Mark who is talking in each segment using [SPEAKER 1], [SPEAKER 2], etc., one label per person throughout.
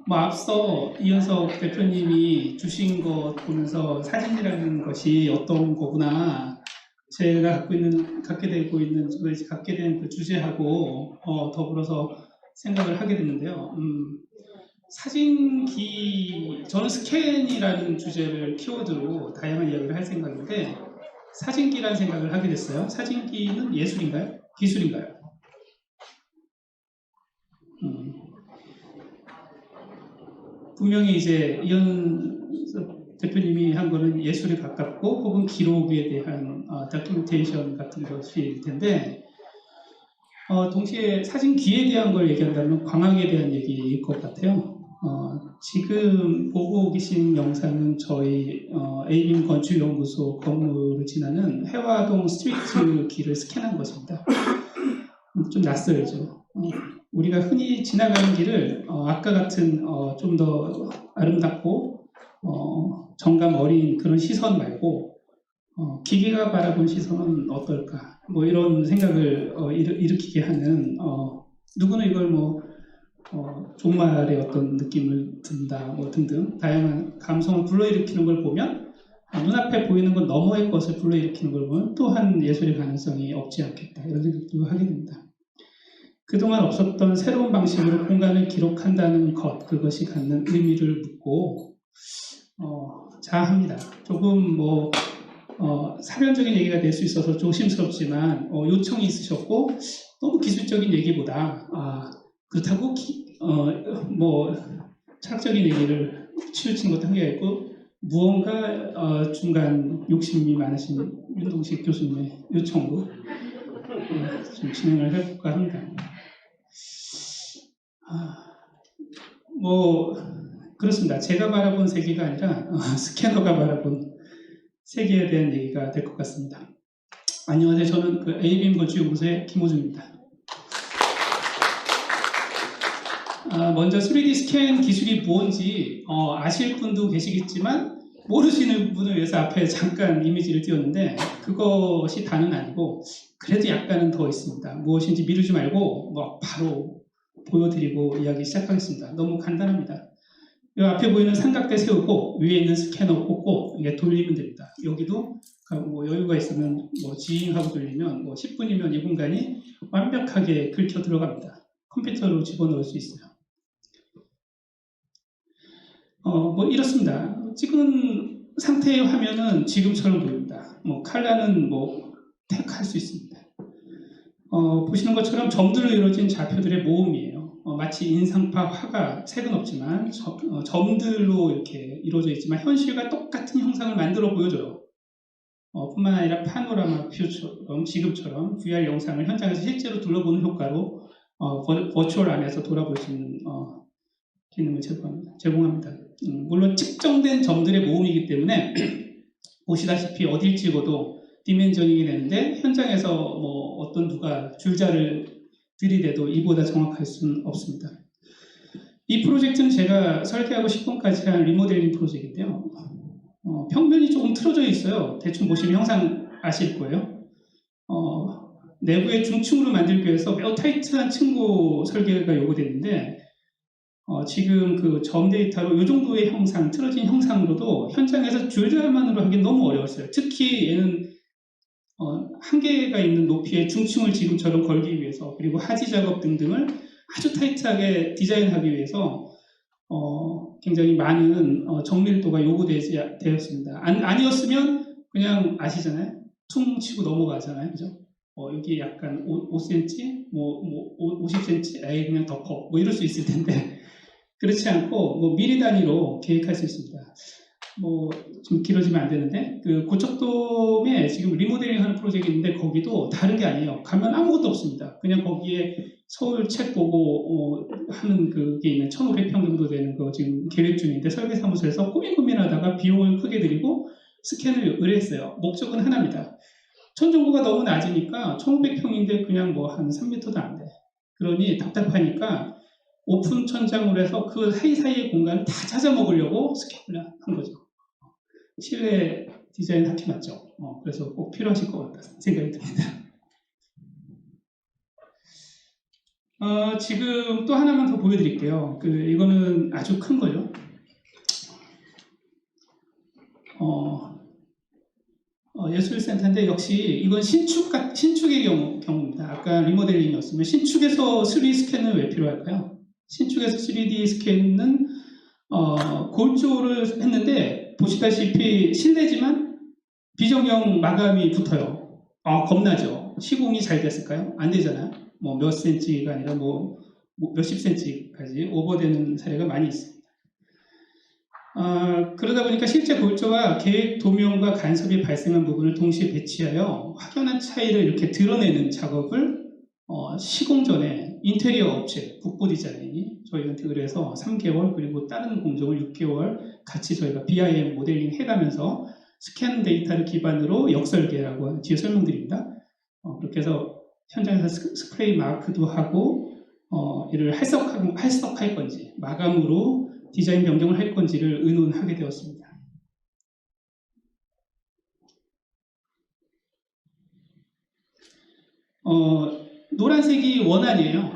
[SPEAKER 1] 앞서 이현석 대표님이 주신 것 보면서 사진이라는 것이 어떤 거구나, 제가 갖게 된 그 주제하고 더불어서 생각을 하게 됐는데요. 사진기, 저는 스캔이라는 주제를 키워드로 다양한 이야기를 할 생각인데, 사진기라는 생각을 하게 됐어요. 사진기는 예술인가요? 기술인가요? 분명히 이제 이현석 대표님이 한 거는 예술에 가깝고 혹은 기록에 대한 다큐멘테이션 같은 것일 텐데, 동시에 사진기에 대한 걸 얘기한다면 광학에 대한 얘기일 것 같아요. 지금 보고 계신 영상은 저희 에이빔 건축연구소 건물을 지나는 해화동 스트리트 길을 스캔한 것입니다. 좀 낯설죠. 우리가 흔히 지나가는 길을 아까 같은 좀 더 아름답고 정감 어린 그런 시선 말고 기계가 바라본 시선은 어떨까, 뭐 이런 생각을 일으키게 하는, 누구는 이걸 종말의 어떤 느낌을 든다, 뭐 등등 다양한 감성을 불러일으키는 걸 보면, 눈앞에 보이는 것 너머의 것을 불러일으키는 걸 보면 또한 예술의 가능성이 없지 않겠다, 이런 생각도 하게 됩니다. 그동안 없었던 새로운 방식으로 공간을 기록한다는 것, 그것이 갖는 의미를 묻고 자합니다. 조금 사변적인 얘기가 될 수 있어서 조심스럽지만 요청이 있으셨고, 너무 기술적인 얘기보다 그렇다고 철학적인 얘기를 치우친 것도 한계가 있고, 무언가 중간 욕심이 많으신 윤동식 교수님의 요청으로 좀 진행을 해볼까 합니다. 그렇습니다. 제가 바라본 세계가 아니라 스캐너가 바라본 세계에 대한 얘기가 될 것 같습니다. 안녕하세요. 저는 그 에이빔 건축연구소의 김호준입니다. 먼저 3D 스캔 기술이 뭔지 아실 분도 계시겠지만, 모르시는 분을 위해서 앞에 잠깐 이미지를 띄웠는데, 그것이 다는 아니고 그래도 약간은 더 있습니다. 무엇인지 미루지 말고 바로 보여드리고 이야기 시작하겠습니다. 너무 간단합니다. 이 앞에 보이는 삼각대 세우고 위에 있는 스캐너 꽂고 이게 돌리면 됩니다. 여기도 여유가 있으면 지잉하고 돌리면 10분이면 이 공간이 완벽하게 긁혀 들어갑니다. 컴퓨터로 집어넣을 수 있어요. 이렇습니다. 찍은 상태의 화면은 지금처럼 보입니다. 컬러는 택할 수 있습니다. 보시는 것처럼 점들로 이루어진 좌표들의 모음이에요. 마치 인상파 화가, 색은 없지만 점들로 이렇게 이루어져 있지만 현실과 똑같은 형상을 만들어 보여줘요. 뿐만 아니라 파노라마 뷰처럼 지금처럼 VR 영상을 현장에서 실제로 둘러보는 효과로 버추얼 안에서 돌아볼 수 있는 기능을 제공합니다. 물론 측정된 점들의 모음이기 때문에 보시다시피 어딜 찍어도 디멘저닝이 되는데, 현장에서 어떤 누가 줄자를 들이대도 이보다 정확할 수는 없습니다. 이 프로젝트는 제가 설계하고 10분까지 한 리모델링 프로젝트인데요. 평면이 조금 틀어져 있어요. 대충 보시면 형상 아실 거예요. 내부에 중층으로 만들기 위해서 매우 타이트한 층고 설계가 요구되는데, 지금 그 점 데이터로 이 정도의 형상, 틀어진 형상으로도 현장에서 줄자만으로 하기는 너무 어려웠어요. 특히 얘는 한계가 있는 높이의 중층을 지금처럼 걸기 위해서, 그리고 하지 작업 등등을 아주 타이트하게 디자인하기 위해서 굉장히 많은 정밀도가 요구되었습니다. 아니었으면 그냥 아시잖아요. 퉁 치고 넘어가잖아요. 그죠? 여기 약간 5cm, 50cm, 에이 그냥 덮어, 이럴 수 있을 텐데 그렇지 않고 미리 단위로 계획할 수 있습니다. 좀 길어지면 안 되는데, 그 고척돔에 지금 리모델링 하는 프로젝트 있는데, 거기도 다른 게 아니에요. 가면 아무것도 없습니다. 그냥 거기에 서울 책 보고 하는 그게 있는 1,500평 정도 되는 거 지금 계획 중인데, 설계사무소에서 고민하다가 비용을 크게 들이고 스캔을 의뢰했어요. 목적은 하나입니다. 천정고가 너무 낮으니까 1,500평인데 그냥 한 3m도 안 돼. 그러니 답답하니까 오픈 천장으로 해서 그 사이사이의 공간을 다 찾아 먹으려고 스캔을 한 거죠. 실내 디자인 학회 맞죠? 그래서 꼭 필요하실 것 같다 생각이 듭니다. 지금 또 하나만 더 보여드릴게요. 이거는 아주 큰 거죠. 예술센터인데 역시 이건 신축의 경우입니다. 아까 리모델링이었으면 신축에서 3D 스캔은 왜 필요할까요? 신축에서 3D 스캔은 골조를 했는데 보시다시피 실내지만 비정형 마감이 붙어요. 겁나죠. 시공이 잘 됐을까요? 안 되잖아요. 뭐 몇 센치가 아니라 뭐 몇십 센치까지 오버되는 사례가 많이 있습니다. 그러다 보니까 실제 골조와 계획 도면과 간섭이 발생한 부분을 동시에 배치하여 확연한 차이를 이렇게 드러내는 작업을 시공 전에 인테리어 업체, 국보 디자인이 저희한테 의뢰해서 3개월 그리고 다른 공정을 6개월 같이 저희가 BIM 모델링 해가면서 스캔 데이터를 기반으로 역설계라고 뒤에 설명드립니다. 그렇게 해서 현장에서 스프레이 마크도 하고 이를 할석할 건지 마감으로 디자인 변경을 할 건지를 의논하게 되었습니다. 노란색이 원안이에요.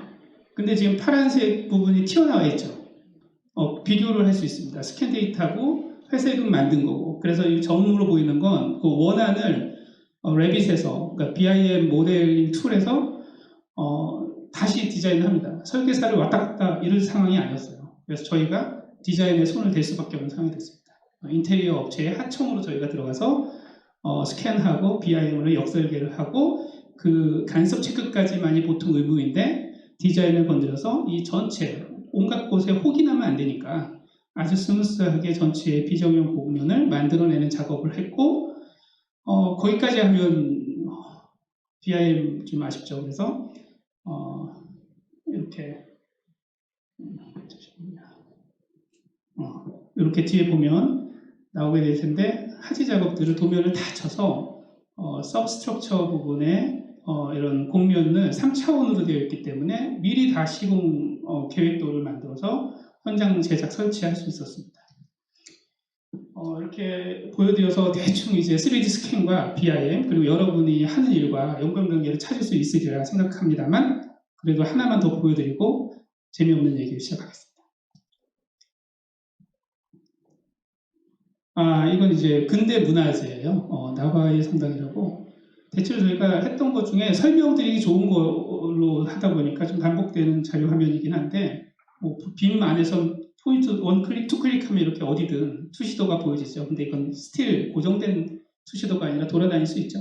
[SPEAKER 1] 근데 지금 파란색 부분이 튀어나와 있죠. 비교를 할 수 있습니다. 스캔 데이터하고 회색은 만든 거고. 그래서 이 점으로 보이는 건 그 원안을 레빗에서, 그러니까 BIM 모델링 툴에서 다시 디자인을 합니다. 설계사를 왔다 갔다 이런 상황이 아니었어요. 그래서 저희가 디자인에 손을 댈 수밖에 없는 상황이 됐습니다. 인테리어 업체의 하청으로 저희가 들어가서 스캔하고 BIM으로 역설계를 하고 그 간섭 체크까지만이 보통 의무인데 디자인을 건드려서 이 전체 온갖 곳에 혹이 나면 안 되니까 아주 스무스하게 전체의 비정형 곡면을 만들어내는 작업을 했고 거기까지 하면 BIM 좀 아쉽죠. 그래서 이렇게 뒤에 보면 나오게 될 텐데 하지 작업들을 도면을 다 쳐서 서브스트럭처 부분에 이런 곡면은 3차원으로 되어 있기 때문에 미리 다 시공 계획도를 만들어서 현장 제작 설치할 수 있었습니다. 이렇게 보여드려서 대충 이제 3D 스캔과 BIM 그리고 여러분이 하는 일과 연관관계를 찾을 수 있으리라 생각합니다만 그래도 하나만 더 보여드리고 재미없는 얘기를 시작하겠습니다. 이건 이제 근대 문화재예요. 나바의 성당이라고. 대체로 저희가 했던 것 중에 설명드리기 좋은 걸로 하다 보니까 좀 반복되는 자료 화면이긴 한데 빔 안에서 포인트 원 클릭, 투 클릭하면 이렇게 어디든 투시도가 보여지죠. 근데 이건 스틸 고정된 투시도가 아니라 돌아다닐 수 있죠.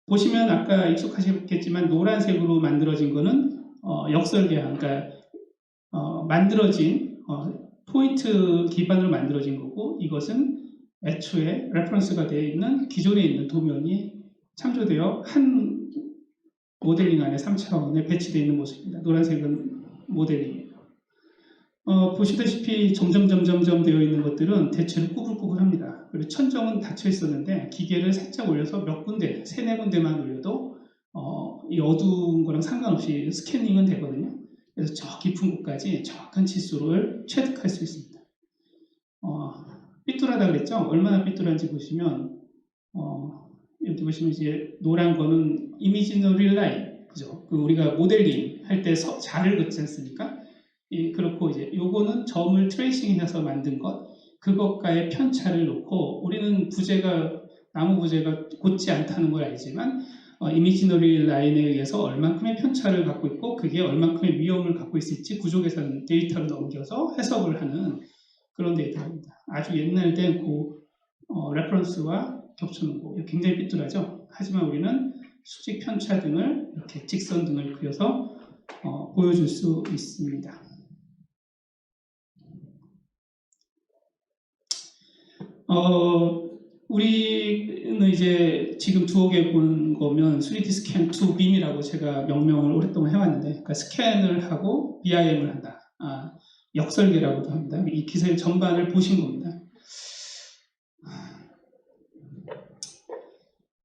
[SPEAKER 1] 보시면 아까 익숙하시겠지만 노란색으로 만들어진 거는 역설계한, 그러니까 만들어진 포인트 기반으로 만들어진 거고 이것은 애초에 레퍼런스가 되어 있는 기존에 있는 도면이 참조되어 한 모델링 안에 3차원에 배치되어 있는 모습입니다. 노란색은 모델링이에요. 보시다시피 점점 되어 있는 것들은 대체로 꾸불꾸불합니다. 그리고 천정은 닫혀 있었는데 기계를 살짝 올려서 몇 군데, 3-4군데만 올려도 이 어두운 거랑 상관없이 스캐닝은 되거든요. 그래서 저 깊은 곳까지 정확한 치수를 체득할 수 있습니다. 삐뚤하다 그랬죠? 얼마나 삐뚤한지 보시면 여기 보시면 이제 노란 거는 이미지너리 라인, 그죠? 우리가 모델링 할 때 자를 긋지 않습니까? 그렇고 이제 요거는 점을 트레이싱해서 만든 것, 그것과의 편차를 놓고 우리는 나무 부재가 곧지 않다는 걸 알지만 이미지너리 라인에 의해서 얼만큼의 편차를 갖고 있고 그게 얼만큼의 위험을 갖고 있을지 구조계산 데이터를 넘겨서 해석을 하는 그런 데이터입니다. 아주 옛날된 레퍼런스와 겹쳐놓고 굉장히 삐뚤하죠. 하지만 우리는 수직 편차 등을 이렇게 직선 등을 그려서 보여줄 수 있습니다. 우리는 이제 지금 두억에 본 거면 3D 스캔 2빔이라고 제가 명명을 오랫동안 해왔는데, 그러니까 스캔을 하고 BIM을 한다. 역설계라고도 합니다. 이 기술 전반을 보신 겁니다.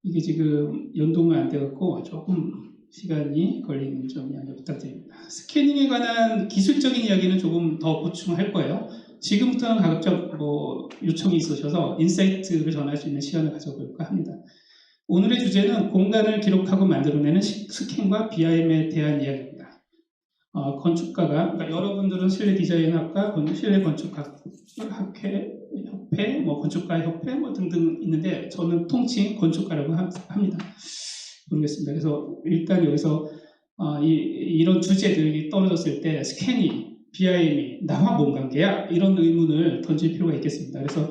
[SPEAKER 1] 이게 지금 연동은 안 되었고 조금 시간이 걸리는 점 양해 부탁드립니다. 스캐닝에 관한 기술적인 이야기는 조금 더 보충할 거예요. 지금부터는 가급적 요청이 있으셔서 인사이트를 전할 수 있는 시간을 가져볼까 합니다. 오늘의 주제는 공간을 기록하고 만들어내는 스캔과 BIM에 대한 이야기입니다. 건축가가, 그러니까 여러분들은 실내 디자인학과, 실내 건축학 협회, 뭐 건축가 협회 뭐 등등 있는데 저는 통칭 건축가라고 합니다. 모르겠습니다. 그래서 일단 여기서 이런 주제들이 떨어졌을 때 스캐닝, BIM이 나와 뭔 관계야? 이런 의문을 던질 필요가 있겠습니다. 그래서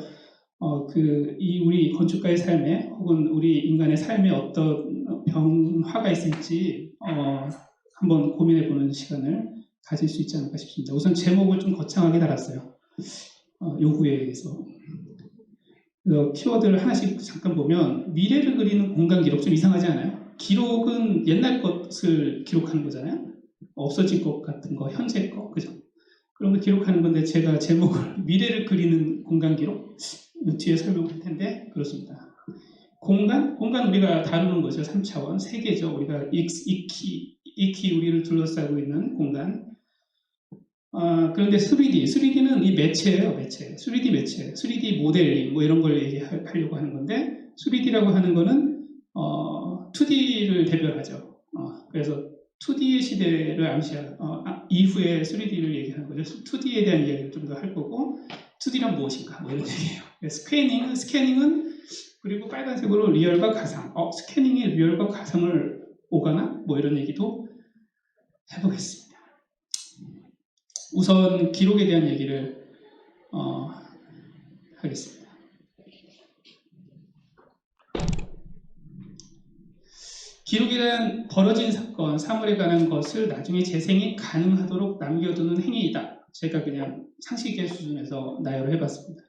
[SPEAKER 1] 우리 건축가의 삶에 혹은 우리 인간의 삶에 어떤 변화가 있을지 한번 고민해보는 시간을 가질 수 있지 않을까 싶습니다. 우선 제목을 좀 거창하게 달았어요. 요구에 의해서. 키워드를 하나씩 잠깐 보면 미래를 그리는 공간 기록 좀 이상하지 않아요? 기록은 옛날 것을 기록하는 거잖아요. 없어질 것 같은 거, 현재 거, 그죠? 그런 걸 기록하는 건데 제가 제목을 미래를 그리는 공간 기록 뒤에 설명할 텐데 그렇습니다. 공간 우리가 다루는 거죠. 3차원 세계죠. 우리가 익히 우리를 둘러싸고 있는 공간. 그런데 3D는 이 매체예요. 매체. 3D 매체. 3D 모델링 뭐 이런 걸 얘기하려고 하는 건데 3D라고 하는 거는 2D를 대별하죠. 그래서 2D의 시대를 암시하는 이후에 3D를 얘기하는 거죠. 2D에 대한 이야기를 좀 더 할 거고 2D란 무엇인가 뭐 이런 얘기예요. 스캐닝은 그리고 빨간색으로 리얼과 가상. 스캐닝이 리얼과 가상을 오가나? 뭐 이런 얘기도 해보겠습니다. 우선 기록에 대한 얘기를 하겠습니다. 기록이란 벌어진 사건, 사물에 관한 것을 나중에 재생이 가능하도록 남겨두는 행위이다. 제가 그냥 상식의 수준에서 나열을 해봤습니다.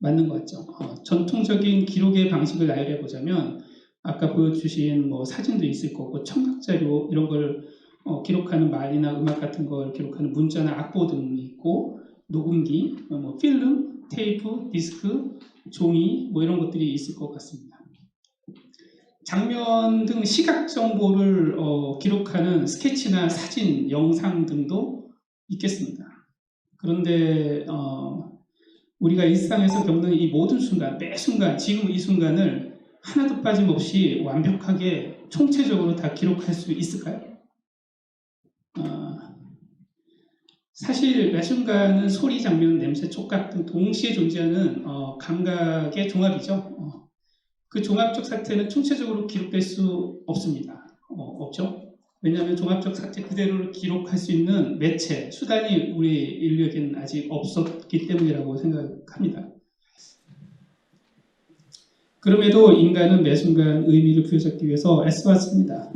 [SPEAKER 1] 맞는 것 같죠? 전통적인 기록의 방식을 나열해보자면 아까 보여주신 뭐 사진도 있을 거고 청각자료 이런 걸 기록하는 말이나 음악 같은 걸 기록하는 문자나 악보 등이 있고 녹음기, 뭐 필름, 테이프, 디스크, 종이 뭐 이런 것들이 있을 것 같습니다. 장면 등 시각 정보를 기록하는 스케치나 사진, 영상 등도 있겠습니다. 그런데 우리가 일상에서 겪는 이 모든 순간, 매 순간, 지금 이 순간을 하나도 빠짐없이 완벽하게 총체적으로 다 기록할 수 있을까요? 사실 매 순간은 소리, 장면, 냄새, 촉각 등 동시에 존재하는 감각의 종합이죠. 그 종합적 사태는 총체적으로 기록될 수 없습니다. 없죠. 왜냐하면 종합적 사태 그대로를 기록할 수 있는 매체, 수단이 우리 인류에게는 아직 없었기 때문이라고 생각합니다. 그럼에도 인간은 매 순간 의미를 부여잡기 위해서 애써왔습니다.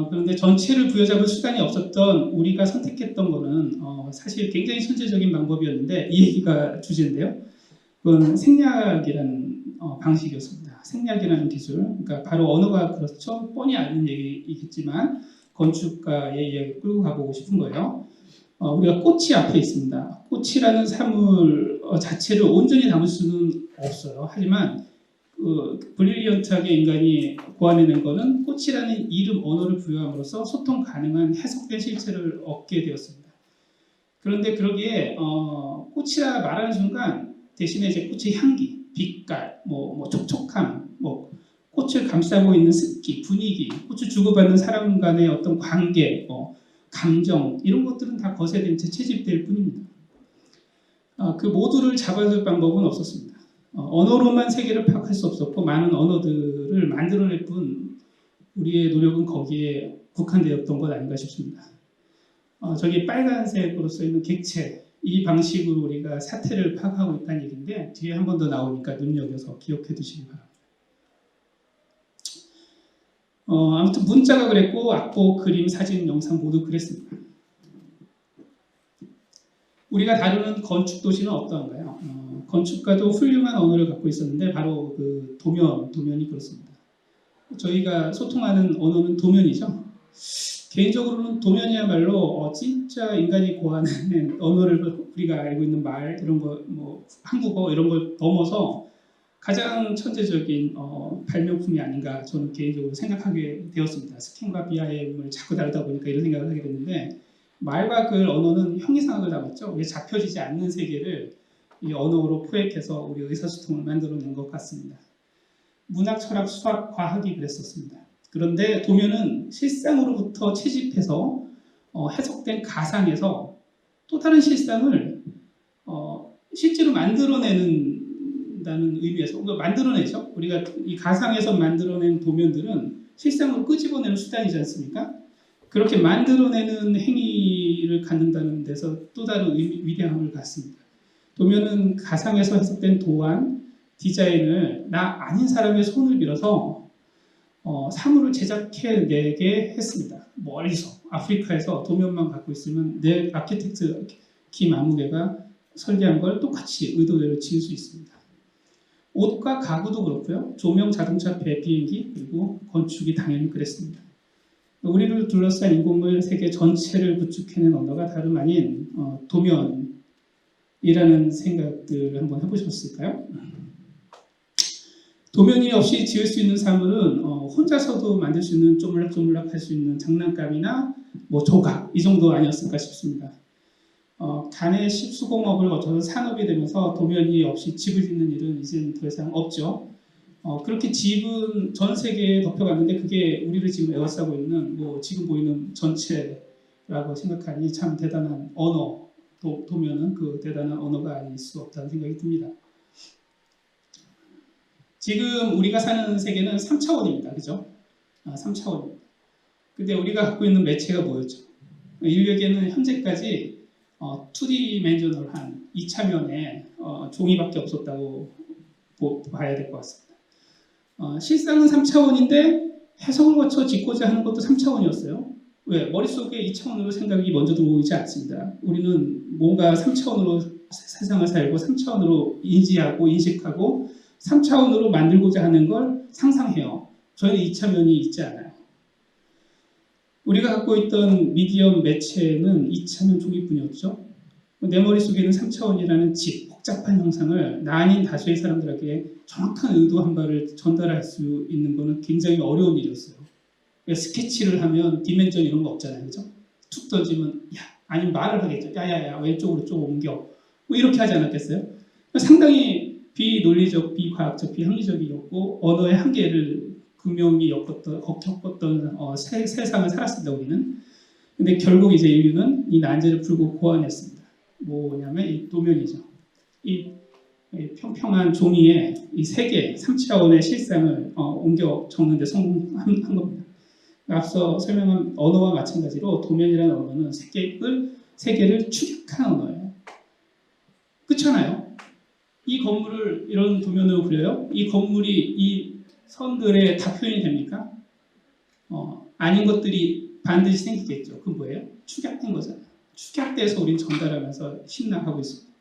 [SPEAKER 1] 그런데 전체를 부여잡을 수단이 없었던 우리가 선택했던 것은 사실 굉장히 천재적인 방법이었는데 이 얘기가 주제인데요. 그건 생략이라는 방식이었습니다. 생략이라는 기술. 그러니까 바로 언어가 그렇죠. 뻔히 아는 얘기겠지만 건축가의 이야기 끌고 가보고 싶은 거예요. 우리가 꽃이 앞에 있습니다. 꽃이라는 사물 자체를 온전히 담을 수는 없어요. 하지만 브릴리언트하게 인간이 고안해낸 것은 꽃이라는 이름 언어를 부여함으로써 소통 가능한 해석된 실체를 얻게 되었습니다. 그런데 그러기에 꽃이라 말하는 순간 대신에 이제 꽃의 향기, 빛깔, 뭐 촉촉함, 뭐 꽃을 감싸고 있는 습기, 분위기, 꽃을 주고받는 사람 간의 어떤 관계, 감정 이런 것들은 다 거세된 채 채집될 뿐입니다. 그 모두를 잡아줄 방법은 없었습니다. 언어로만 세계를 파악할 수 없었고 많은 언어들을 만들어낼 뿐 우리의 노력은 거기에 국한되었던 것 아닌가 싶습니다. 저기 빨간색으로 써있는 객체 이 방식으로 우리가 사태를 파악하고 있다는 얘기인데 뒤에 한 번 더 나오니까 눈여겨서 기억해 두시기 바랍니다. 아무튼 문자가 그랬고 악보, 그림, 사진, 영상 모두 그랬습니다. 우리가 다루는 건축 도시는 어떠한가요? 건축가도 훌륭한 언어를 갖고 있었는데 바로 그 도면이 그렇습니다. 저희가 소통하는 언어는 도면이죠. 개인적으로는 도면이야말로 진짜 인간이 고안한 언어를 우리가 알고 있는 말 이런 거, 뭐 한국어 이런 걸 넘어서 가장 천재적인 발명품이 아닌가 저는 개인적으로 생각하게 되었습니다. 스캔과 BIM을 자꾸 다루다 보니까 이런 생각을 하게 됐는데 말과 글 언어는 형이상학을 담았죠. 왜 잡혀지지 않는 세계를 이 언어로 포획해서 우리 의사소통을 만들어낸 것 같습니다. 문학, 철학, 수학, 과학이 그랬었습니다. 그런데 도면은 실상으로부터 채집해서 해석된 가상에서 또 다른 실상을 실제로 만들어내는다는 의미에서 만들어내죠. 우리가 이 가상에서 만들어낸 도면들은 실상으로 끄집어내는 수단이지 않습니까? 그렇게 만들어내는 행위를 갖는다는 데서 또 다른 위대함을 갖습니다. 도면은 가상에서 해석된 도안, 디자인을 나 아닌 사람의 손을 빌어서 사물을 제작해내게 했습니다. 멀리서 아프리카에서 도면만 갖고 있으면 내 아키텍트 김아무개가 설계한 걸 똑같이 의도대로 지을 수 있습니다. 옷과 가구도 그렇고요. 조명, 자동차, 배, 비행기, 그리고 건축이 당연히 그랬습니다. 우리를 둘러싼 인공물 세계 전체를 구축해낸 언어가 다름 아닌 도면이라는 생각들을 한번 해보셨을까요? 도면이 없이 지을 수 있는 사물은 혼자서도 만들 수 있는 쪼물락쪼물락 할 수 있는 장난감이나 뭐 조각 이 정도 아니었을까 싶습니다. 간의 수공업을 거쳐서 산업이 되면서 도면이 없이 집을 짓는 일은 이제는 더 이상 없죠. 그렇게 집은 전 세계에 덮여갔는데 그게 우리를 지금 에워싸고 있는 지금 보이는 전체라고 생각하니 참 대단한 언어, 도면은 그 대단한 언어가 아닐 수 없다는 생각이 듭니다. 지금 우리가 사는 세계는 3차원입니다. 그죠? 3차원입니다. 근데 우리가 갖고 있는 매체가 뭐였죠? 인류에게는 현재까지 2디멘셔널한 2차면의 종이밖에 없었다고 봐야 될 것 같습니다. 실상은 3차원인데 해석을 거쳐 짓고자 하는 것도 3차원이었어요. 왜? 머릿속에 2차원으로 생각이 먼저 들어오지 않습니다. 우리는 뭔가 3차원으로 세상을 살고 3차원으로 인지하고 인식하고 3차원으로 만들고자 하는 걸 상상해요. 저희는 2차면이 있지 않아요. 우리가 갖고 있던 미디엄 매체는 2차면 종이뿐이었죠. 내 머릿속에는 3차원이라는 복잡한 형상을 나 아닌 다수의 사람들에게 정확한 의도 한 바를 전달할 수 있는 것은 굉장히 어려운 일이었어요. 스케치를 하면 디멘전 이런 거 없잖아요. 그죠? 툭 던지면 아니면 말을 하겠죠. 야야야 왼쪽으로 좀 옮겨. 이렇게 하지 않았겠어요? 상당히 비논리적, 비과학적, 비합리적이었고 언어의 한계를 분명히 겪었던 세상을 살았습니다. 우리는. 근데 결국 이제 인류는 이 난제를 풀고 고안했습니다. 뭐냐면 이 도면이죠. 이 평평한 종이에 이 세계 3차원의 실상을 옮겨 적는 데 성공한 겁니다. 앞서 설명한 언어와 마찬가지로 도면이라는 언어는 세계를 추격한 언어예요. 그렇잖아요. 이 건물을 이런 도면으로 그려요. 이 건물이 이 선들에 다 표현이 됩니까? 아닌 것들이 반드시 생기겠죠. 그건 뭐예요? 축약된 거잖아요. 축약돼서 우린 전달하면서 신나하고 있습니다.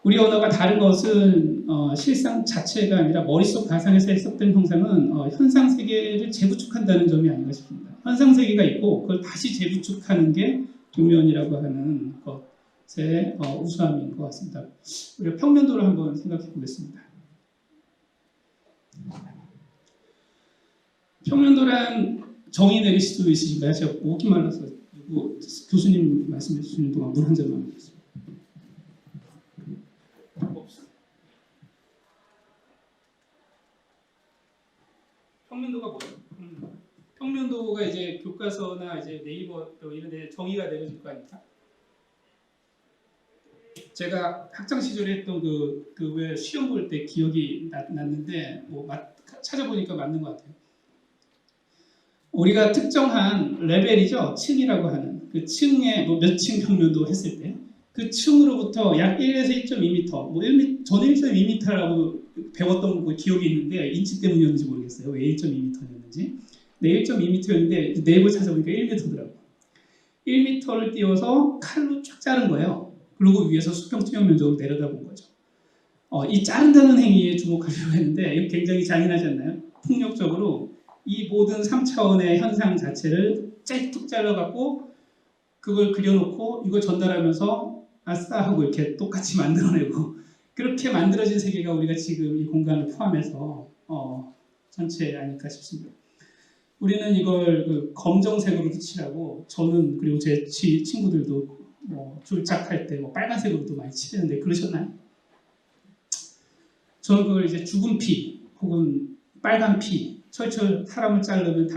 [SPEAKER 1] 우리 언어가 다른 것은 실상 자체가 아니라 머릿속 가상에서 해석된 형상은 현상 세계를 재구축한다는 점이 아닌가 싶습니다. 현상 세계가 있고 그걸 다시 재구축하는 게 도면이라고 하는 것의 우수함인 것 같습니다. 우리가 평면도를 한번 생각해 보겠습니다. 평면도란 정의 내릴 수도 있으신가요? 제가 목이 말라서 교수님 말씀해 주시는 동안 물 한 잔만 먹겠습니다. 평면도가 뭐예요? 평면도가 이제 교과서나 이제 네이버 이런 데 정의가 내려질 거 아닙니까? 제가 학창 시절에 했던 왜 시험 볼 때 기억이 났는데 찾아보니까 맞는 것 같아요. 우리가 특정한 레벨이죠. 층이라고 하는 그 층에 몇 층 평면도 했을 때 그 층으로부터 약 1에서 1.2m, 저는 1.2m라고 배웠던 기억이 있는데 인치 때문이었는지 모르겠어요. 왜 1.2m였는지. 네, 1.2m였는데 네이버 찾아보니까 1m더라고요. 1m를 띄워서 칼로 쫙 자른 거예요. 그리고 위에서 수평 투명 면적으로 내려다본 거죠. 이 자른다는 행위에 주목하려고 했는데 이거 굉장히 잔인하지 않나요? 폭력적으로 이 모든 3차원의 현상 자체를 툭 잘라갖고 그걸 그려놓고 이걸 전달하면서 아싸 하고 이렇게 똑같이 만들어내고 그렇게 만들어진 세계가 우리가 지금 이 공간을 포함해서 전체 아닐까 싶습니다. 우리는 이걸 검정색으로 칠하고 저는 그리고 제 친구들도 졸작할 때 빨간색으로도 많이 칠했는데 그러셨나요? 저는 그걸 이제 죽은 피 혹은 빨간 피 철철 사람을 자르면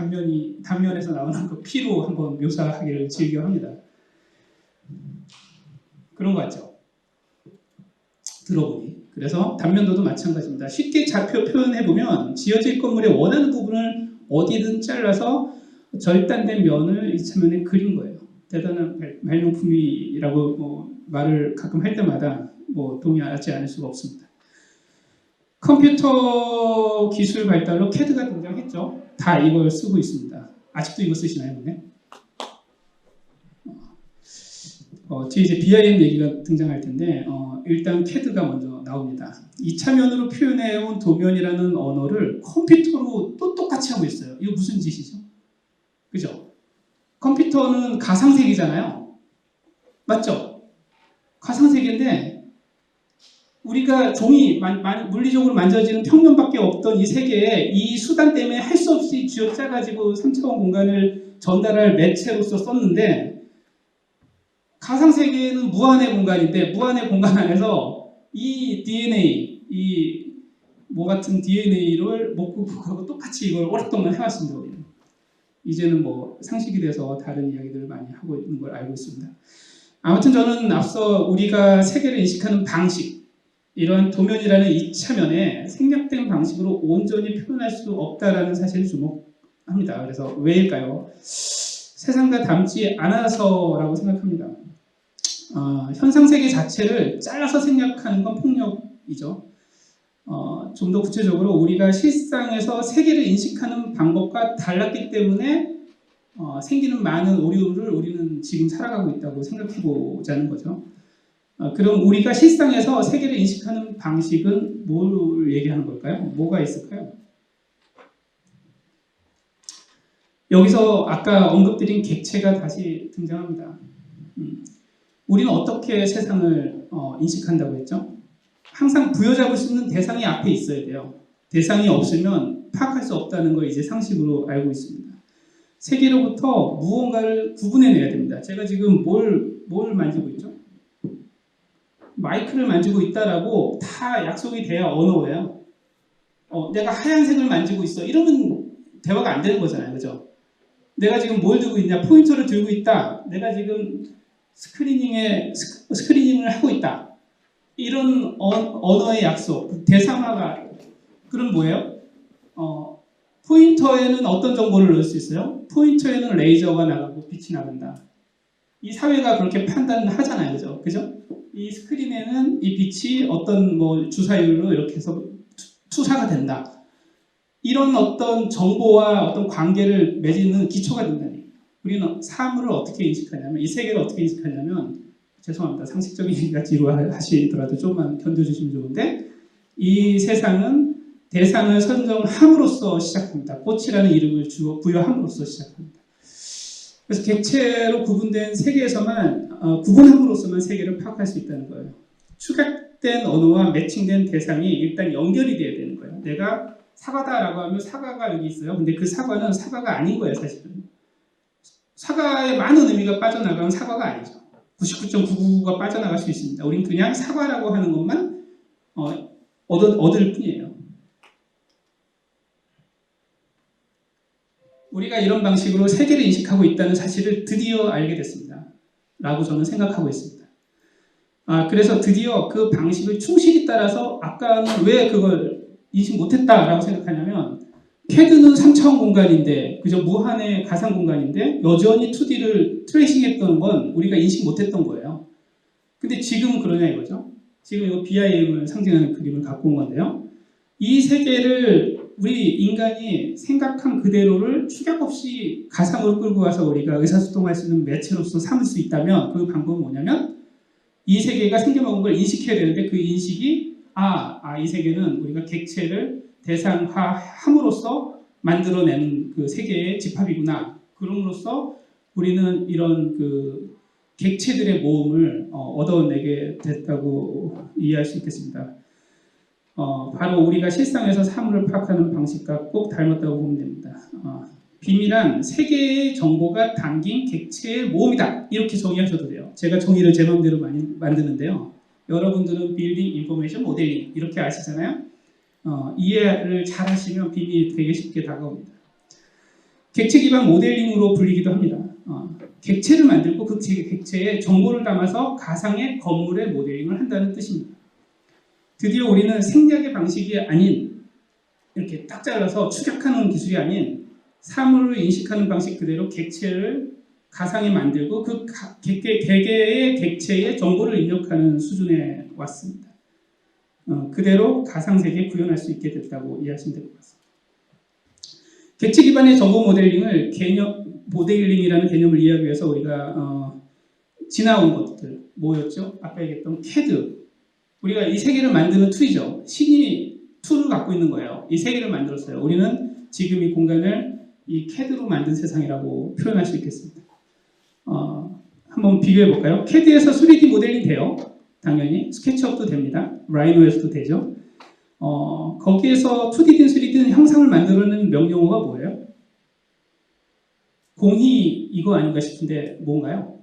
[SPEAKER 1] 단면에서 나오는 그 피로 한번 묘사하기를 즐겨 합니다. 그런 거 같죠? 들어보니. 그래서 단면도도 마찬가지입니다. 쉽게 좌표 표현해보면 지어질 건물의 원하는 부분을 어디든 잘라서 절단된 면을 이차면에 그린 거예요. 대단한 발명품이라고 말을 가끔 할 때마다 동의하지 않을 수가 없습니다. 컴퓨터 기술 발달로 CAD가 등장했죠. 다 이걸 쓰고 있습니다. 아직도 이거 쓰시나요, 근데? 뒤에 이제 BIM 얘기가 등장할 텐데 일단 CAD가 먼저 나옵니다. 2차면으로 표현해온 도면이라는 언어를 컴퓨터로 또 똑같이 하고 있어요. 이거 무슨 짓이죠? 그죠? 컴퓨터는 가상세계잖아요. 맞죠? 가상세계인데 우리가 종이 물리적으로 만져지는 평면밖에 없던 이 세계에 이 수단 때문에 할 수 없이 쥐어짜가지고 3차원 공간을 전달할 매체로서 썼는데 가상세계는 무한의 공간인데 무한의 공간 안에서 이 DNA, 이 같은 DNA를 목극하고 똑같이 이걸 오랫동안 해왔습니다. 우리는. 이제는 상식이 돼서 다른 이야기들을 많이 하고 있는 걸 알고 있습니다. 아무튼 저는 앞서 우리가 세계를 인식하는 방식, 이런 도면이라는 2차면에 생략된 방식으로 온전히 표현할 수 없다라는 사실을 주목합니다. 그래서 왜일까요? 세상과 닮지 않아서라고 생각합니다. 현상세계 자체를 잘라서 생략하는 건 폭력이죠. 좀 더 구체적으로 우리가 실상에서 세계를 인식하는 방법과 달랐기 때문에 생기는 많은 오류를 우리는 지금 살아가고 있다고 생각해 보자는 거죠. 그럼 우리가 실상에서 세계를 인식하는 방식은 뭘 얘기하는 걸까요? 뭐가 있을까요? 여기서 아까 언급드린 객체가 다시 등장합니다. 우리는 어떻게 세상을 인식한다고 했죠? 항상 부여잡을 수 있는 대상이 앞에 있어야 돼요. 대상이 없으면 파악할 수 없다는 걸 이제 상식으로 알고 있습니다. 세계로부터 무언가를 구분해내야 됩니다. 제가 지금 뭘 만지고 있죠? 마이크를 만지고 있다라고 다 약속이 돼야 언어예요. 내가 하얀색을 만지고 있어. 이러면 대화가 안 되는 거잖아요. 그죠? 내가 지금 뭘 들고 있냐? 포인터를 들고 있다. 내가 지금 스크리닝을 하고 있다. 이런 언어의 약속, 대상화가 그럼 뭐예요? 포인터에는 어떤 정보를 넣을 수 있어요? 포인터에는 레이저가 나가고 빛이 나간다. 이 사회가 그렇게 판단하잖아요. 그죠? 그죠? 이 스크린에는 이 빛이 어떤 주사율로 이렇게 해서 투사가 된다. 이런 어떤 정보와 어떤 관계를 맺는 기초가 된다는 얘기예요. 우리는 사물을 어떻게 인식하냐면, 이 세계를 어떻게 인식하냐면, 죄송합니다. 상식적인 얘기가 뒤로 하시더라도 조금만 견뎌주시면 좋은데, 이 세상은 대상을 선정함으로써 시작합니다. 꽃이라는 이름을 부여함으로써 시작합니다. 그래서 객체로 구분된 세계에서만 구분함으로써만 세계를 파악할 수 있다는 거예요. 축약된 언어와 매칭된 대상이 일단 연결이 돼야 되는 거예요. 내가 사과다라고 하면 사과가 여기 있어요. 근데 그 사과는 사과가 아닌 거예요, 사실은. 사과에 많은 의미가 빠져나가면 사과가 아니죠. 99.999가 빠져나갈 수 있습니다. 우린 그냥 사과라고 하는 것만 얻을 뿐이에요. 우리가 이런 방식으로 세계를 인식하고 있다는 사실을 드디어 알게 됐습니다. 라고 저는 생각하고 있습니다. 그래서 드디어 그 방식을 충실히 따라서 아까는 왜 그걸 인식 못했다라고 생각하냐면 CAD는 3차원 공간인데 그저 무한의 가상 공간인데 여전히 2D를 트레이싱했던 건 우리가 인식 못했던 거예요. 근데 지금은 그러냐 이거죠. 지금 이거 BIM을 상징하는 그림을 갖고 온 건데요. 이 세계를 우리 인간이 생각한 그대로를 축약 없이 가상으로 끌고 와서 우리가 의사소통할 수 있는 매체로서 삼을 수 있다면 그 방법은 뭐냐면 이 세계가 생겨먹은 걸 인식해야 되는데 그 인식이 이 세계는 우리가 객체를 대상화함으로써 만들어내는 그 세계의 집합이구나. 그럼으로써 우리는 이런 그 객체들의 모험을 얻어내게 됐다고 이해할 수 있겠습니다. 바로 우리가 실상에서 사물을 파악하는 방식과 꼭 닮았다고 보면 됩니다. 비밀한 세계의 정보가 담긴 객체의 모험이다. 이렇게 정의하셔도 돼요. 제가 정의를 제 마음대로 많이 만드는데요. 여러분들은 빌딩 인포메이션 모델링 이렇게 아시잖아요. 이해를 잘 하시면 빔이 되게 쉽게 다가옵니다. 객체 기반 모델링으로 불리기도 합니다. 객체를 만들고 그 객체에 정보를 담아서 가상의 건물의 모델링을 한다는 뜻입니다. 드디어 우리는 생략의 방식이 아닌 이렇게 딱 잘라서 추격하는 기술이 아닌 사물을 인식하는 방식 그대로 객체를 가상에 만들고 그 개개의 객체에 정보를 입력하는 수준에 왔습니다. 그대로 가상세계에 구현할 수 있게 됐다고 이해하시면 될 것 같습니다. 객체 기반의 정보 모델링을 모델링이라는 개념을 이해하기 위해서 우리가 지나온 것들 뭐였죠? 아까 얘기했던 CAD. 우리가 이 세계를 만드는 툴이죠. 신이 툴을 갖고 있는 거예요. 이 세계를 만들었어요. 우리는 지금 이 공간을 이 CAD로 만든 세상이라고 표현할 수 있겠습니다. 한번 비교해 볼까요? CAD에서 3D 모델링 돼요. 당연히 스케치업도 됩니다. 라이노에서도 되죠. 거기에서 2D든 3D든 형상을 만들어내는 명령어가 뭐예요? 공이 이거 아닌가 싶은데 뭔가요?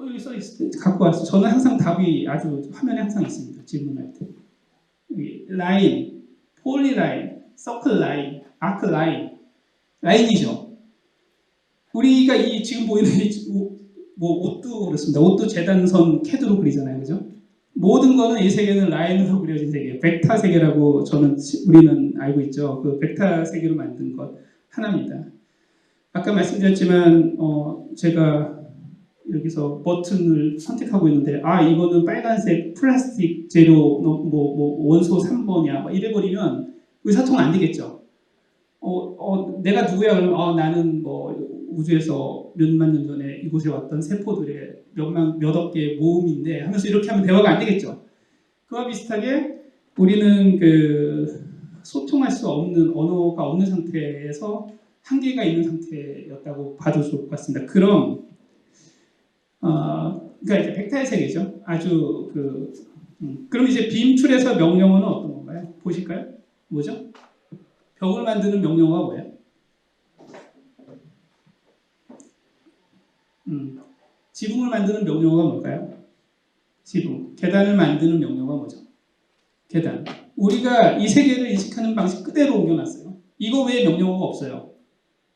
[SPEAKER 1] 여기 써 있을 때 갖고 왔어요. 저는 항상 답이 아주 화면에 항상 있습니다. 질문할 때. 여기 라인, 폴리라인, 서클 라인, 아크 라인, 라인이죠. 우리가 이 지금 보이는 뭐 옷도 그렇습니다. 옷도 재단선 캐드로 그리잖아요, 그죠? 모든 거는 이 세계는 라인으로 그려진 세계예요. 벡터 세계라고 우리는 알고 있죠. 그 벡터 세계로 만든 것 하나입니다. 아까 말씀드렸지만 제가 여기서 버튼을 선택하고 있는데 이거는 빨간색 플라스틱 재료 원소 3번이야 막 이래버리면 의사통 안 되겠죠. 내가 누구야 그러면 나는 뭐 우주에서 몇만 년 전에 이곳에 왔던 세포들의 몇억 개의 모음인데 하면서 이렇게 하면 대화가 안 되겠죠. 그와 비슷하게 우리는 소통할 수 없는 언어가 없는 상태에서 한계가 있는 상태였다고 봐도 좋을 것 같습니다. 그럼 그러니까 이제 벡터의 세계죠. 아주 그럼 이제 빔 툴에서 명령어는 어떤 건가요? 보실까요? 뭐죠? 벽을 만드는 명령어가 뭐예요? 지붕을 만드는 명령어가 뭘까요? 지붕. 계단을 만드는 명령어가 뭐죠? 계단. 우리가 이 세계를 인식하는 방식 그대로 옮겨놨어요. 이거 외에 명령어가 없어요.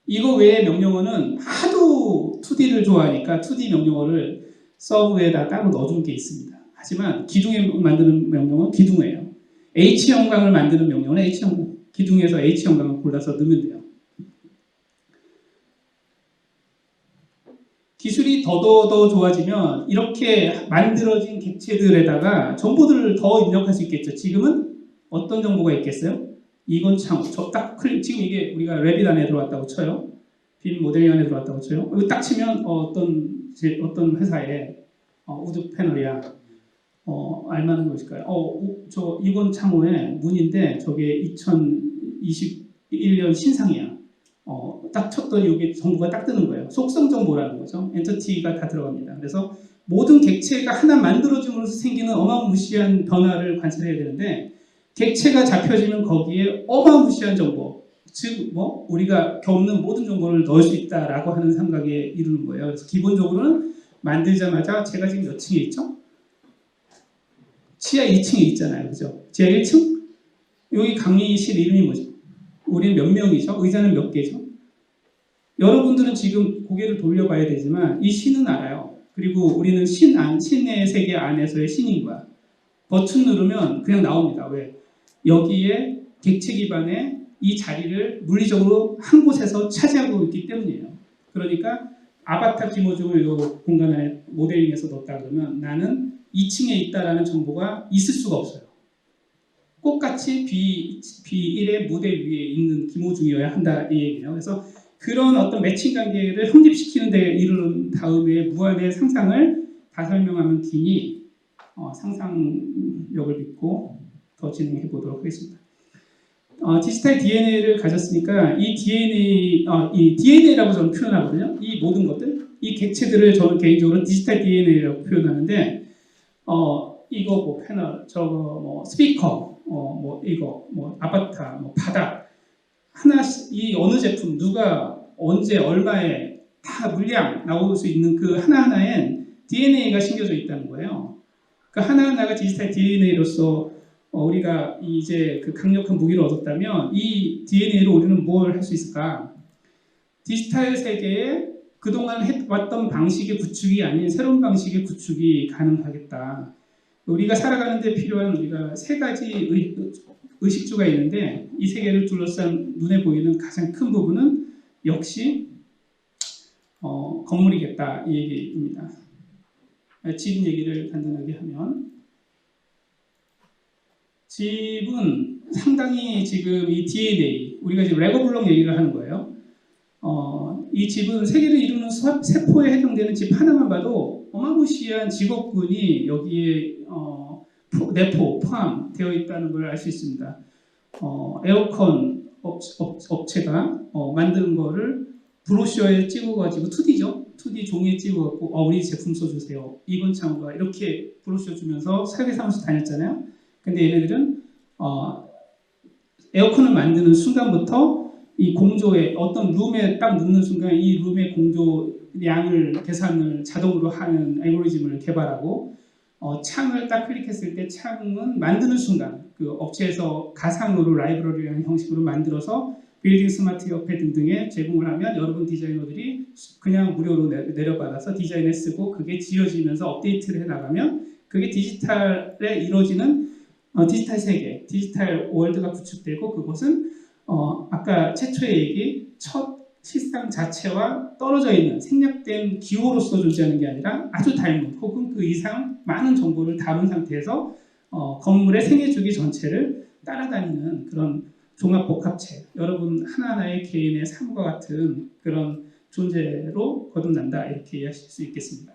[SPEAKER 1] 이거 외에 명령어는 하도 2D를 좋아하니까 2D 명령어를 서브에다 따로 넣어준 게 있습니다. 하지만 기둥에 만드는 명령어는 기둥이에요. H형광을 만드는 명령어는 H형광. 기둥에서 H형광을 골라서 넣으면 돼요. 기술이 더 좋아지면 이렇게 만들어진 객체들에다가 정보들을 더 입력할 수 있겠죠. 지금은 어떤 정보가 있겠어요? 이건 참, 지금 이게 우리가 레빗 안에 들어왔다고 쳐요. 빔 모델링 안에 들어왔다고 쳐요. 여기 딱 치면 어떤 회사에 우드 패널이야. 알만한 것일까요? 이건 창호의 문인데 저게 2021년 신상이야. 딱 쳤더니 여기 정보가 딱 뜨는 거예요. 속성 정보라는 거죠. 엔터티가 다 들어갑니다. 그래서 모든 객체가 하나 만들어짐으로써 생기는 어마무시한 변화를 관찰해야 되는데 객체가 잡혀지면 거기에 어마무시한 정보, 즉 우리가 겪는 모든 정보를 넣을 수 있다라고 하는 생각에 이르는 거예요. 그래서 기본적으로는 만들자마자 제가 지금 몇 층에 있죠? 지하 2층에 있잖아요. 그죠? 지하 1층? 여기 강의실 이름이 뭐죠? 우리는 몇 명이죠? 의자는 몇 개죠? 여러분들은 지금 고개를 돌려봐야 되지만 이 신은 알아요. 그리고 우리는 신의 세계 안에서의 신인 거야. 버튼 누르면 그냥 나옵니다. 왜? 여기에 객체 기반의 이 자리를 물리적으로 한 곳에서 차지하고 있기 때문이에요. 그러니까 아바타 기모종을 이 공간 안에 모델링해서 넣었다 그러면 나는 2층에 있다라는 정보가 있을 수가 없어요. 똑같이 B1의 무대 위에 있는 기모종이어야 한다 이 얘기예요. 그래서 그런 어떤 매칭 관계를 확립시키는 데 이르는 다음에 무한의 상상을 다 설명하면 기니 상상력을 믿고 더 진행해 보도록 하겠습니다. 디지털 DNA를 가졌으니까 이 DNA라고 저는 표현하거든요. 이 모든 것들, 이 객체들을 저는 개인적으로 디지털 DNA라고 표현하는데 이거 패널, 저거 스피커, 이거 아바타, 바닥 하나씩 이 어느 제품 누가 언제 얼마에 다 물량 나올 수 있는 그 하나하나엔 DNA가 심겨져 있다는 거예요. 그 하나하나가 디지털 DNA로서 우리가 이제 그 강력한 무기를 얻었다면 이 DNA로 우리는 뭘 할 수 있을까? 디지털 세계에 그동안 해왔던 방식의 구축이 아닌 새로운 방식의 구축이 가능하겠다. 우리가 살아가는 데 필요한 우리가 세 가지 의식주가 있는데 이 세계를 둘러싼 눈에 보이는 가장 큰 부분은 역시 건물이겠다 이 얘기입니다. 집 얘기를 간단하게 하면 집은 상당히 지금 이 DNA 우리가 지금 레고 블록 얘기를 하는 거예요. 이 집은 세계를 이루는 세포에 해당되는 집 하나만 봐도 어마무시한 직업군이 여기에 내포 포함되어 있다는 걸 알 수 있습니다. 에어컨 업체가 만든 거를 브로셔에 찍어가지고 2D죠. 2D 종이에 찍어갖고 우리 제품 써주세요. 이건 참가 이렇게 브로셔 주면서 설계사무소 다녔잖아요. 근데 얘네들은 에어컨을 만드는 순간부터 이 공조에 어떤 룸에 딱 넣는 순간 이 룸의 공조량을 계산을 자동으로 하는 알고리즘을 개발하고 창을 딱 클릭했을 때 창은 만드는 순간 그 업체에서 가상으로 라이브러리라는 형식으로 만들어서 빌딩 스마트 협회 등등에 제공을 하면 여러분 디자이너들이 그냥 무료로 내려받아서 디자인에 쓰고 그게 지어지면서 업데이트를 해나가면 그게 디지털에 이루어지는 디지털 세계, 디지털 월드가 구축되고 그것은 아까 최초의 얘기 첫 실상 자체와 떨어져 있는 생략된 기호로서 존재하는 게 아니라 아주 닮은 혹은 그 이상 많은 정보를 담은 상태에서 건물의 생애주기 전체를 따라다니는 그런 종합복합체 여러분 하나하나의 개인의 삶과 같은 그런 존재로 거듭난다 이렇게 이해하실 수 있겠습니다.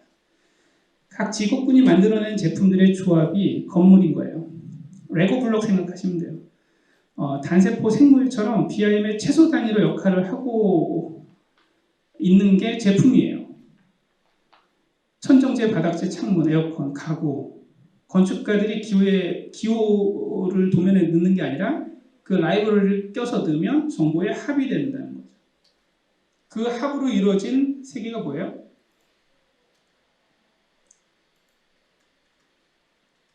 [SPEAKER 1] 각 직업군이 만들어낸 제품들의 조합이 건물인 거예요. 레고 블록 생각하시면 돼요. 단세포 생물처럼 BIM의 최소 단위로 역할을 하고 있는 게 제품이에요. 천정제, 바닥재, 창문, 에어컨, 가구 건축가들이 기호를 도면에 넣는 게 아니라 그 라이브러리를 껴서 넣으면 정보에 합이 된다는 거죠. 그 합으로 이루어진 세계가 뭐예요?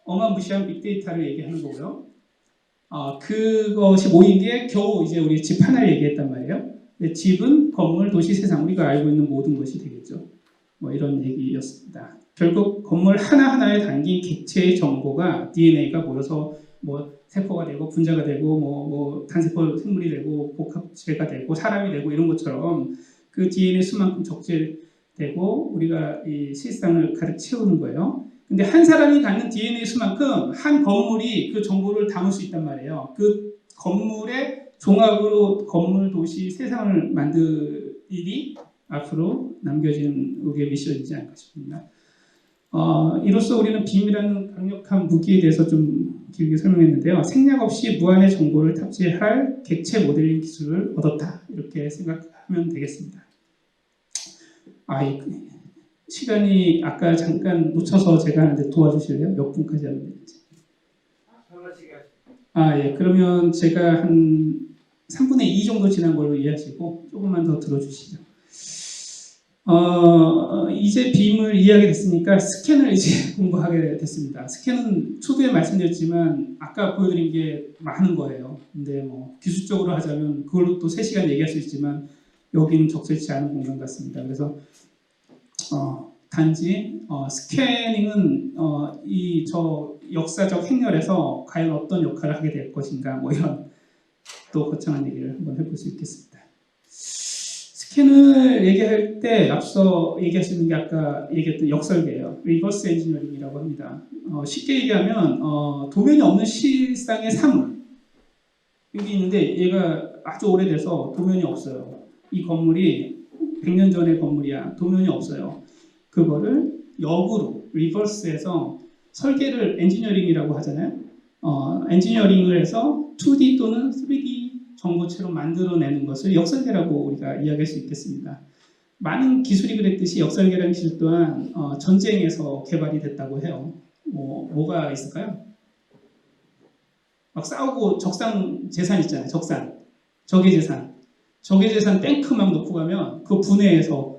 [SPEAKER 1] 어마무시한 빅데이터를 얘기하는 거고요. 그것이 모인 게 겨우 이제 우리 집 하나를 얘기했단 말이에요. 집은 건물, 도시, 세상 우리가 알고 있는 모든 것이 되겠죠. 뭐 이런 얘기였습니다. 결국 건물 하나하나에 담긴 객체의 정보가 DNA가 모여서 뭐 세포가 되고 분자가 되고 뭐 단세포 생물이 되고 복합체가 되고 사람이 되고 이런 것처럼 그 DNA 수만큼 적재되고 우리가 이 실상을 가득 채우는 거예요. 근데 한 사람이 갖는 DNA 수만큼 한 건물이 그 정보를 담을 수 있단 말이에요. 그 건물의 종합으로 건물, 도시, 세상을 만들 일이 앞으로 남겨진 우리의 미션이지 않을까 싶습니다. 이로써 우리는 빔이라는 강력한 무기에 대해서 좀 길게 설명했는데요. 생략 없이 무한의 정보를 탑재할 객체 모델링 기술을 얻었다. 이렇게 생각하면 되겠습니다. 시간이 아까 잠깐 놓쳐서 제가 하는데 도와주실래요? 몇 분까지 하면 되는지. 예. 그러면 제가 한 3분의 2 정도 지난 걸로 이해하시고 조금만 더 들어주시죠. 이제 빔을 이해하게 됐으니까 스캔을 이제 공부하게 됐습니다. 스캔은 초두에 말씀드렸지만 아까 보여드린 게 많은 거예요. 근데 뭐 기술적으로 하자면 그걸로 또 3시간 얘기할 수 있지만 여기는 적절치 않은 공간 같습니다. 그래서 단지 스캐닝은 저 역사적 행렬에서 과연 어떤 역할을 하게 될 것인가 뭐 이런 또 거창한 얘기를 한번 해볼 수 있겠습니다. 스캔을 얘기할 때 앞서 얘기할 수 있는 게 아까 얘기했던 역설계예요. 리버스 엔지니어링이라고 합니다. 쉽게 얘기하면 도면이 없는 실상의 사물 여기 있는데 얘가 아주 오래돼서 도면이 없어요. 이 건물이 100년 전의 건물이야. 도면이 없어요. 그거를 역으로 리버스해서 설계를 엔지니어링이라고 하잖아요. 엔지니어링을 해서 2D 또는 3D 정보체로 만들어내는 것을 역설계라고 우리가 이야기할 수 있겠습니다. 많은 기술이 그랬듯이 역설계라는 기술 또한 전쟁에서 개발이 됐다고 해요. 뭐가 있을까요? 막 싸우고 적산 재산 있잖아요. 적산, 적의 재산 탱크 막 놓고 가면 그 분해해서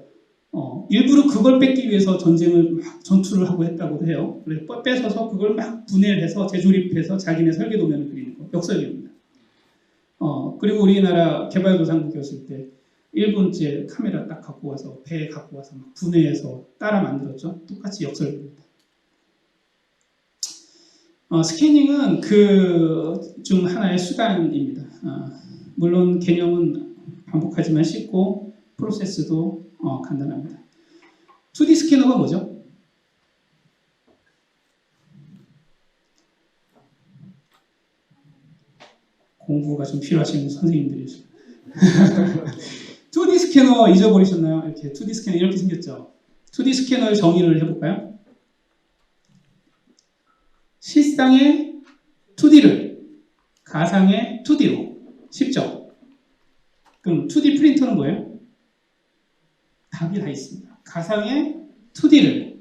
[SPEAKER 1] 일부러 그걸 뺏기 위해서 전쟁을 막 전투를 하고 했다고 해요. 그래서 뺏어서 그걸 막 분해를 해서 재조립해서 자기네 설계 도면을 그리는 거. 역설계입니다. 그리고 우리나라 개발도상국이었을 때 일본제 카메라 딱 갖고 와서 배에 갖고 와서 막 분해해서 따라 만들었죠. 똑같이 역설계입니다. 스캐닝은 그 중 하나의 수단입니다. 물론 개념은 반복하지만 쉽고 프로세스도 간단합니다. 2D 스캐너가 뭐죠? 공부가 좀 필요하신 선생님들이죠. 2D 스캐너 잊어버리셨나요? 이렇게 2D 스캐너 이렇게 생겼죠. 2D 스캐너의 정의를 해볼까요? 실상의 2D를 가상의 2D로 쉽죠? 그럼 2D 프린터는 뭐예요? 답이 다 있습니다. 가상의 2D를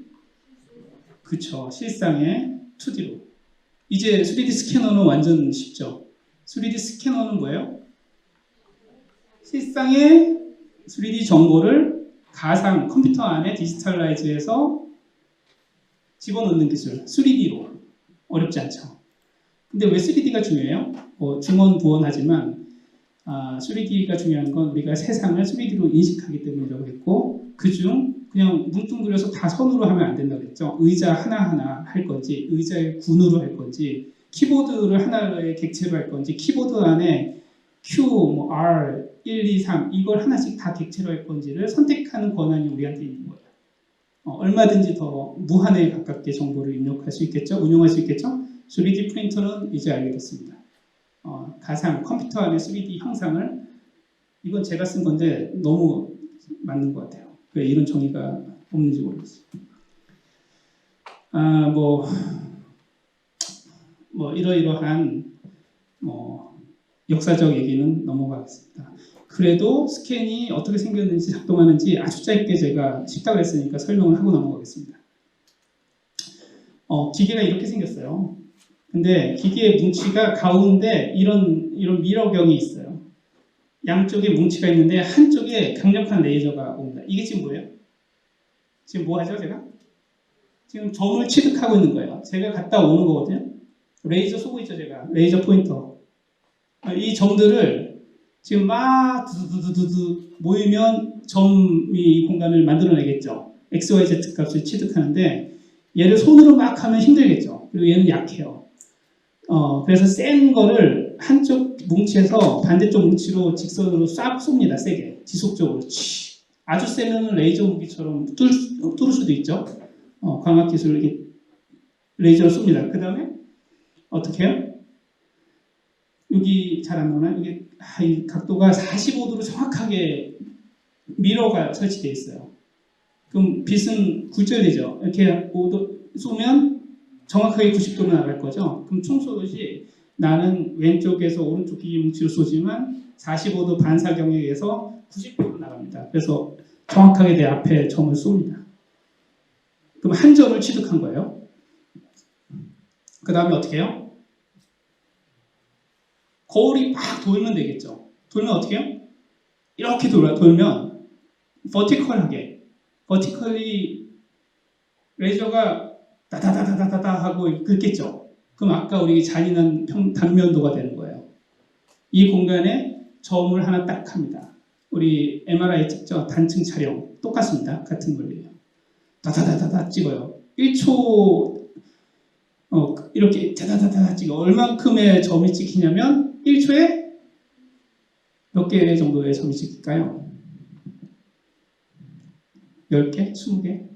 [SPEAKER 1] 그쵸, 실상의 2D로. 이제 3D 스캐너는 완전 쉽죠. 3D 스캐너는 뭐예요? 실상의 3D 정보를 가상 컴퓨터 안에 디지털라이즈해서 집어넣는 기술 3D로. 어렵지 않죠. 근데 왜 3D가 중요해요? 중언부언하지만 3D가 중요한 건 우리가 세상을 3D로 인식하기 때문이라고 했고, 그중 그냥 뭉뚱그려서 다 선으로 하면 안 된다고 했죠. 의자 하나하나 할 건지, 의자의 군으로 할 건지, 키보드를 하나의 객체로 할 건지, 키보드 안에 Q, R, 1, 2, 3 이걸 하나씩 다 객체로 할 건지를 선택하는 권한이 우리한테 있는 거예요. 얼마든지 더 무한에 가깝게 정보를 입력할 수 있겠죠? 운용할 수 있겠죠? 3D 프린터는 이제 알게 됐습니다. 가상 컴퓨터 안에 3D 형상을, 이건 제가 쓴 건데 너무 맞는 것 같아요. 왜 이런 정의가 없는지 모르겠어요. 이러이러한 역사적 얘기는 넘어가겠습니다. 그래도 스캔이 어떻게 생겼는지 작동하는지 아주 짧게 제가 쉽다고 했으니까 설명을 하고 넘어가겠습니다. 기계가 이렇게 생겼어요. 근데 기계의 뭉치가 가운데 이런 미러경이 있어요. 양쪽에 뭉치가 있는데 한쪽에 강력한 레이저가 옵니다. 이게 지금 뭐예요? 지금 뭐 하죠, 제가? 지금 점을 취득하고 있는 거예요. 제가 갔다 오는 거거든요. 레이저 쏘고 있죠, 제가. 레이저 포인터. 이 점들을 지금 막 두두두두두 모이면 점이 이 공간을 만들어내겠죠. X, Y, Z 값을 취득하는데 얘를 손으로 막 하면 힘들겠죠. 그리고 얘는 약해요. 그래서 센 거를 한쪽 뭉치에서 반대쪽 뭉치로 직선으로 싹 쏩니다. 세게. 지속적으로. 아주 세면 레이저 무기처럼 뚫을 수도 있죠. 광학 기술로 이렇게 레이저를 쏩니다. 그 다음에 어떻게 해요? 여기 잘 안 나오나요? 이게 이 각도가 45도로 정확하게 미러가 설치되어 있어요. 그럼 빛은 굴절되죠. 이렇게 5도 쏘면 정확하게 90도로 나갈 거죠. 그럼 총 쏘듯이 나는 왼쪽에서 오른쪽 기계 뭉치로 쏘지만 45도 반사경에 의해서 90도로 나갑니다. 그래서 정확하게 내 앞에 점을 쏩니다. 그럼 한 점을 취득한 거예요. 그 다음에 어떻게 해요? 거울이 막 돌면 되겠죠. 돌면 어떻게 해요? 이렇게 돌면 버티컬리 레이저가 다다다다다다 하고 긁겠죠. 그럼 아까 우리 잔인한 단면도가 되는 거예요. 이 공간에 점을 하나 딱 합니다. 우리 MRI 찍죠. 단층 촬영 똑같습니다. 같은 원리예요. 다다다다다 찍어요. 1초 이렇게 다다다다 찍어. 얼만큼의 점이 찍히냐면 1초에 몇 개 정도의 점이 찍힐까요? 10개? 20개?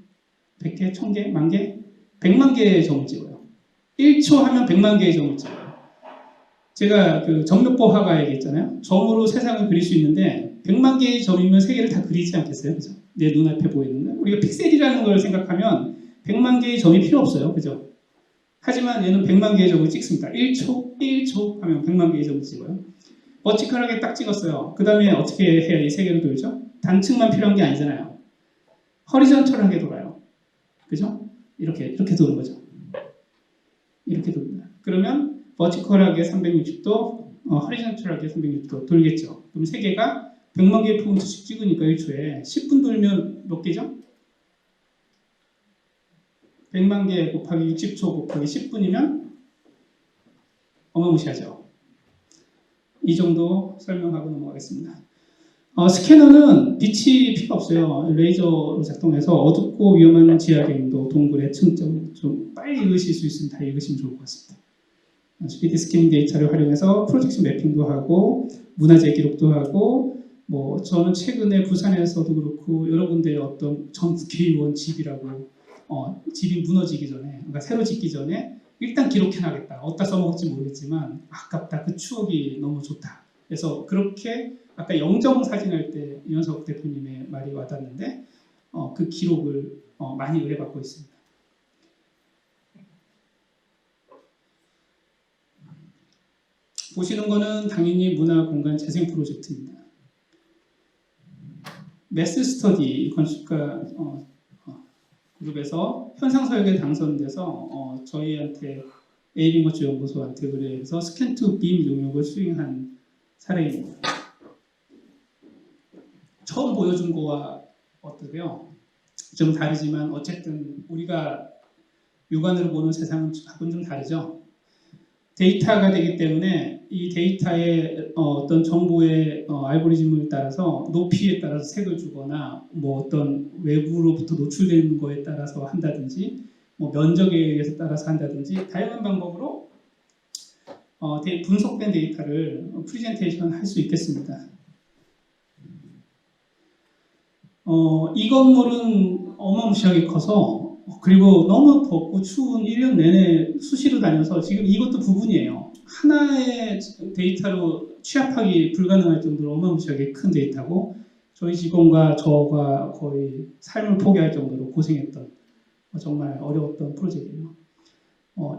[SPEAKER 1] 100개? 1000개? 10,000개? 100만 개의 점을 찍어요. 1초 하면 100만 개의 점을 찍어요. 제가 그 점력법 화가 얘기했잖아요. 점으로 세상을 그릴 수 있는데 100만 개의 점이면 세계를 다 그리지 않겠어요? 그죠? 내 눈앞에 보이는 거. 우리가 픽셀이라는 걸 생각하면 100만 개의 점이 필요 없어요. 그죠? 하지만 얘는 100만 개의 점을 찍습니다. 1초 하면 100만 개의 점을 찍어요. 버티컬하게 딱 찍었어요. 그 다음에 어떻게 해야 이 세계를 돌죠? 단층만 필요한 게 아니잖아요. 허리전털하게 돌아요. 그죠? 이렇게 도는 거죠. 이렇게 돕니다. 그러면 버티컬하게 360도, 허리전털하게 360도 돌겠죠. 그럼 세계가 100만 개의 폰트씩 찍으니까 1초에 10분 돌면 몇 개죠? 100만 개 곱하기 60초 곱하기 10분이면 어마무시하죠. 이 정도 설명하고 넘어가겠습니다. 스캐너는 빛이 필요 없어요. 레이저로 작동해서 어둡고 위험한 지하경도, 동굴의 층점 좀 빨리 읽으실 수 있으면 다 읽으시면 좋을 것 같습니다. 스피드 스캐닝 데이터를 활용해서 프로젝션 매핑도 하고 문화재 기록도 하고 뭐 저는 최근에 부산에서도 그렇고 여러 군데의 어떤 전 국회의원 집이라고 집이 무너지기 전에 그러니까 새로 짓기 전에 일단 기록해놔야겠다. 어디다 써먹을지 모르겠지만 아깝다. 그 추억이 너무 좋다. 그래서 그렇게 아까 영정 사진 할 때 이현석 대표님의 말이 와닿는데 그 기록을 많이 의뢰받고 있습니다. 보시는 거는 당연히 문화공간 재생 프로젝트입니다. 매스 스터디 건축가 그룹에서 현상서역에 당선돼서 저희한테 에이빙거치 연구소한테 의뢰해서 스캔 투 빔 용역을 수행한 사례입니다. 처음 보여준 거와 어떠세요? 좀 다르지만 어쨌든 우리가 육안으로 보는 세상하고는 좀 다르죠. 데이터가 되기 때문에 이 데이터의 어떤 정보의 알고리즘을 따라서 높이에 따라서 색을 주거나 뭐 어떤 외부로부터 노출되는 거에 따라서 한다든지 뭐 면적에 의해서 따라서 한다든지 다양한 방법으로 분석된 데이터를 프리젠테이션 할 수 있겠습니다. 이 건물은 어마무시하게 커서 그리고 너무 덥고 추운 1년 내내 수시로 다녀서 지금 이것도 부분이에요. 하나의 데이터로 취합하기 불가능할 정도로 어마무시하게 큰 데이터고 저희 직원과 저가 거의 삶을 포기할 정도로 고생했던 정말 어려웠던 프로젝트예요.